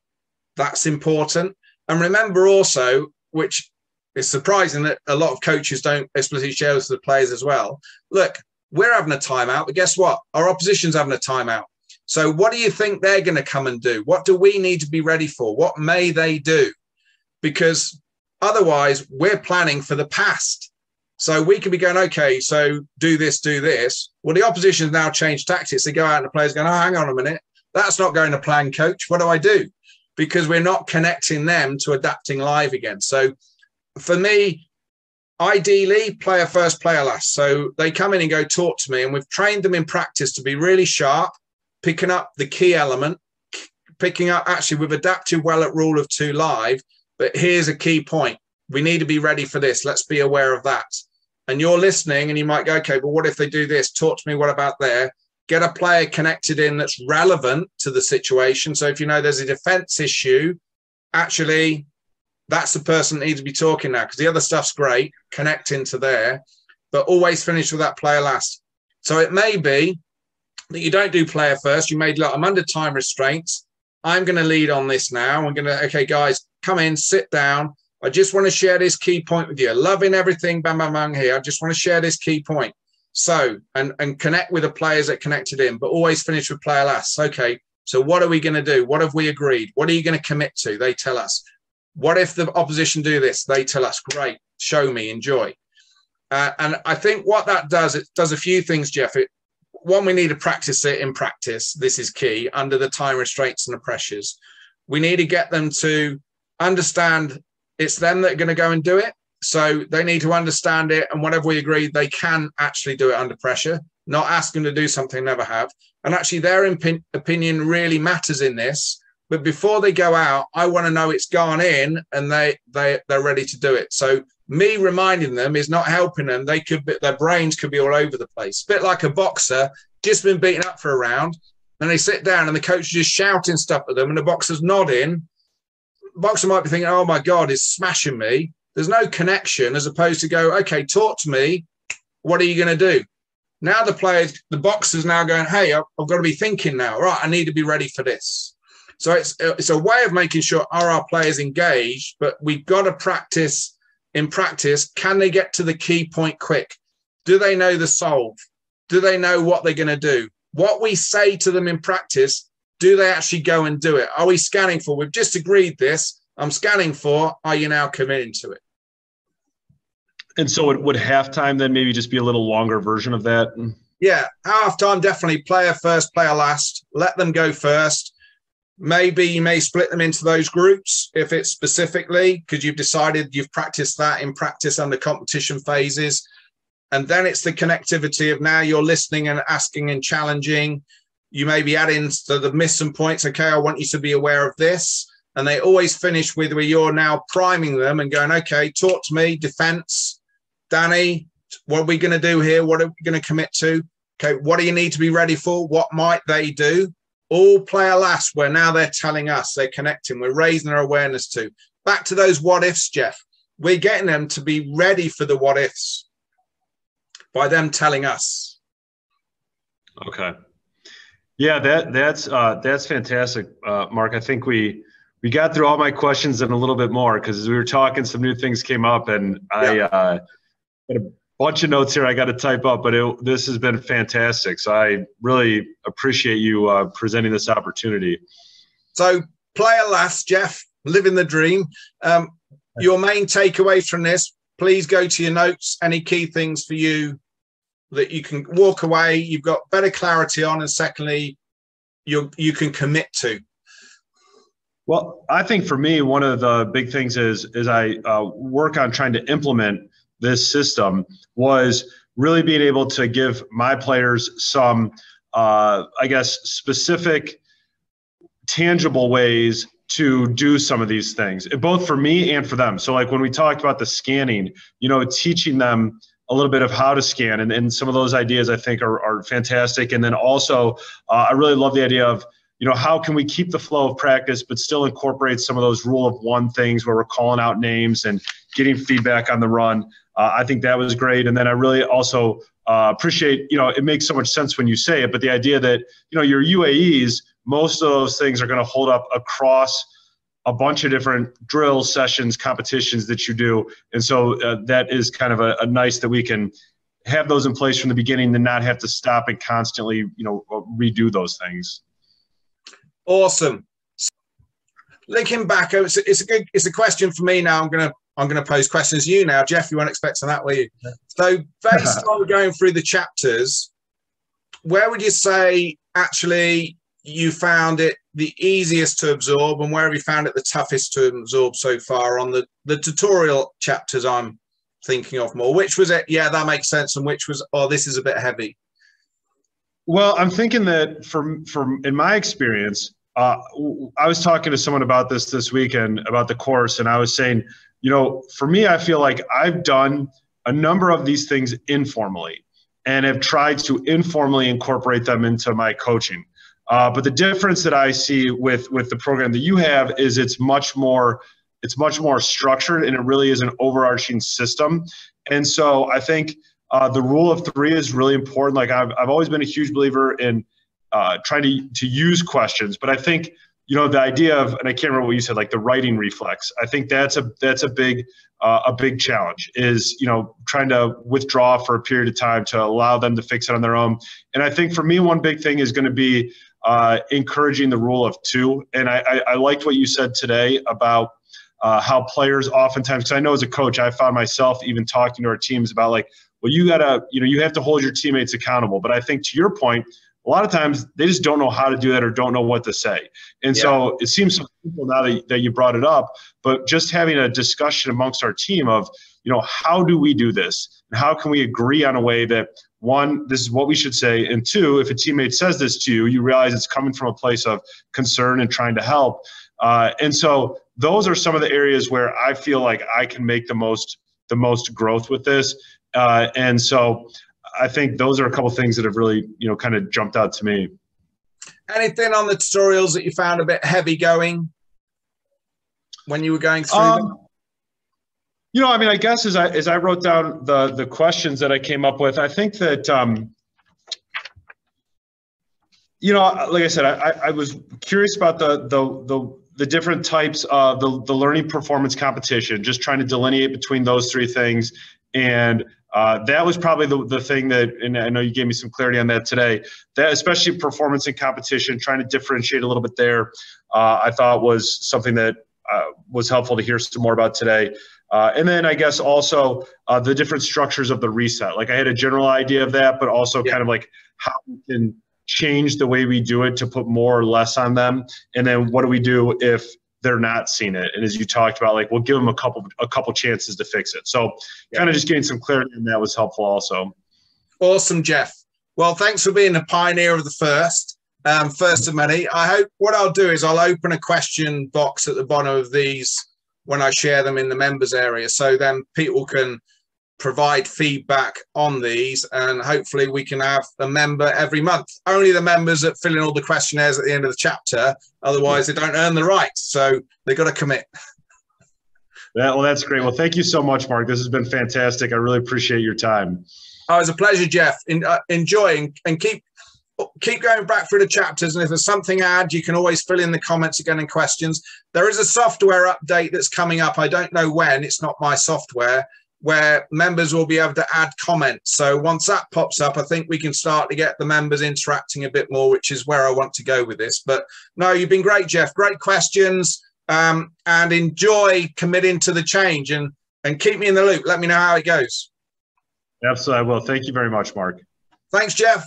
That's important. And remember also, which is surprising that a lot of coaches don't explicitly share this to the players as well. Look, we're having a timeout, but guess what? Our opposition's having a timeout. So what do you think they're going to come and do? What do we need to be ready for? What may they do? Because otherwise we're planning for the past. So we could be going, okay, so do this, do this. Well, the opposition's now changed tactics. They go out and the players going, oh, hang on a minute. That's not going to plan, coach. What do I do? Because we're not connecting them to adapting live again. So for me, ideally, player first, player last. So they come in and go, talk to me. And we've trained them in practice to be really sharp, picking up the key element, picking up, actually, we've adapted well at rule of two live. But here's a key point. We need to be ready for this. Let's be aware of that. And you're listening and you might go, okay, well, what if they do this? Talk to me. What about there? Get a player connected in that's relevant to the situation. So if you know there's a defense issue, actually, that's the person that needs to be talking now, because the other stuff's great, connect into there, but always finish with that player last. So it may be that you don't do player first. You may look, I'm under time restraints. I'm going to lead on this now. I'm going to, okay, guys, come in, sit down. I just want to share this key point with you. Loving everything, bang, bang, bang here. I just want to share this key point. So, and connect with the players that connected in, but always finish with player last. Okay, so what are we going to do? What have we agreed? What are you going to commit to? They tell us. What if the opposition do this? They tell us. Great, show me, enjoy. And I think what that does, it does a few things, Jeff. One, we need to practice it in practice. This is key under the time restraints and the pressures. We need to get them to understand it's them that are going to go and do it. So they need to understand it. And whatever we agree, they can actually do it under pressure, not ask them to do something they never have. And actually their opinion really matters in this. But before they go out, I want to know it's gone in and they're ready to do it. So me reminding them is not helping them. Their brains could be all over the place. A bit like a boxer, just been beaten up for a round, and they sit down and the coach is just shouting stuff at them and the boxer's nodding. The boxer might be thinking, oh my God, he's smashing me. There's no connection, as opposed to go, okay, talk to me. What are you going to do? Now the boxer's now going, hey, I've got to be thinking now, right, I need to be ready for this. So it's a way of making sure our players engaged, but we've got to practice. In practice, can they get to the key point quick? Do they know the solve? Do they know what they're going to do? What we say to them in practice, do they actually go and do it? Are we scanning for, we've just agreed this, I'm scanning for, are you now committing to it? And so would halftime then maybe just be a little longer version of that? Yeah, halftime, definitely player first, player last. Let them go first. Maybe you may split them into those groups if it's specifically because you've decided you've practiced that in practice under competition phases. And then it's the connectivity of now you're listening and asking and challenging. You may be adding to the miss some points. Okay, I want you to be aware of this. And they always finish with where you're now priming them and going, okay, talk to me, defense. Danny, what are we going to do here? What are we going to commit to? Okay, what do you need to be ready for? What might they do? All player last, where now they're telling us, they're connecting, we're raising their awareness to. Back to those what ifs, Jeff. We're getting them to be ready for the what ifs by them telling us. Okay. Yeah, that's fantastic, Mark. I think we got through all my questions and a little bit more because as we were talking, some new things came up, and I got a bunch of notes here I got to type up, but this has been fantastic. So I really appreciate you presenting this opportunity. So player last, Jeff, living the dream. Your main takeaways from this, please go to your notes. Any key things for you that you can walk away, you've got better clarity on, and secondly, you can commit to. Well, I think for me, one of the big things is I work on trying to implement this system was really being able to give my players some, I guess, specific, tangible ways to do some of these things, both for me and for them. So like when we talked about the scanning, teaching them a little bit of how to scan, and some of those ideas I think are fantastic. And then also I really love the idea of, how can we keep the flow of practice, but still incorporate some of those rule of one things where we're calling out names and getting feedback on the run. I think that was great. And then I really also appreciate, it makes so much sense when you say it, but the idea that, your UAEs, most of those things are going to hold up across a bunch of different drills, sessions, competitions that you do. And so that is kind of a nice that we can have those in place from the beginning and not have to stop and constantly, redo those things. Awesome. Looking back, it's a question for me now. I'm going to pose questions to you now. Jeff, you weren't expecting that, were you? So based on going through the chapters, where would you say actually you found it the easiest to absorb, and where have you found it the toughest to absorb so far on the tutorial chapters I'm thinking of more? Which was it, yeah, that makes sense, and which was, oh, this is a bit heavy? Well, I'm thinking that from in my experience, I was talking to someone about this weekend about the course, and I was saying, for me, I feel like I've done a number of these things informally and have tried to informally incorporate them into my coaching. But the difference that I see with the program that you have is it's much more structured, and it really is an overarching system. And so I think the rule of three is really important. Like I've always been a huge believer in trying to use questions, but I think, the idea of, and I can't remember what you said, like the writing reflex, I think that's a big challenge is, trying to withdraw for a period of time to allow them to fix it on their own. And I think for me, one big thing is going to be encouraging the rule of two. And I liked what you said today about how players oftentimes, because I know as a coach, I found myself even talking to our teams about like, well, you have to hold your teammates accountable. But I think to your point, a lot of times they just don't know how to do that or don't know what to say. And so it seems so simple now that you brought it up, but just having a discussion amongst our team of, how do we do this? And how can we agree on a way that, one, this is what we should say, and two, if a teammate says this to you, you realize it's coming from a place of concern and trying to help. And so those are some of the areas where I feel like I can make the most growth with this. And so I think those are a couple of things that have really, kind of jumped out to me. Anything on the tutorials that you found a bit heavy going when you were going through them? I guess as I wrote down the questions that I came up with, I think that, like I said, I was curious about the different types of the learning performance competition, just trying to delineate between those three things. And that was probably the thing that, and I know you gave me some clarity on that today, that especially performance and competition, trying to differentiate a little bit there, I thought was something that was helpful to hear some more about today. And then I guess also the different structures of the reset. Like I had a general idea of that, but also kind of like how we can change the way we do it to put more or less on them. And then what do we do if they're not seeing it? And as you talked about, like, we'll give them a couple chances to fix it. So kind of just getting some clarity on that was helpful also. Awesome, Jeff. Well, thanks for being a pioneer of the first of many. I hope what I'll do is I'll open a question box at the bottom of these when I share them in the members area. So then people can provide feedback on these, and hopefully we can have a member every month. Only the members that fill in all the questionnaires at the end of the chapter, otherwise they don't earn the right, so they've got to commit. Well, that's great. Well, thank you so much, Mark. This has been fantastic. I really appreciate your time. Oh, it's a pleasure, Jeff. Enjoy and keep going back through the chapters, and if there's something to add, you can always fill in the comments again and questions. There is a software update that's coming up. I don't know when, it's not my software, where members will be able to add comments. So once that pops up, I think we can start to get the members interacting a bit more, which is where I want to go with this. But no, you've been great, Jeff. Great questions, and enjoy committing to the change, and keep me in the loop. Let me know how it goes. Absolutely, I will. Thank you very much, Mark. Thanks, Jeff.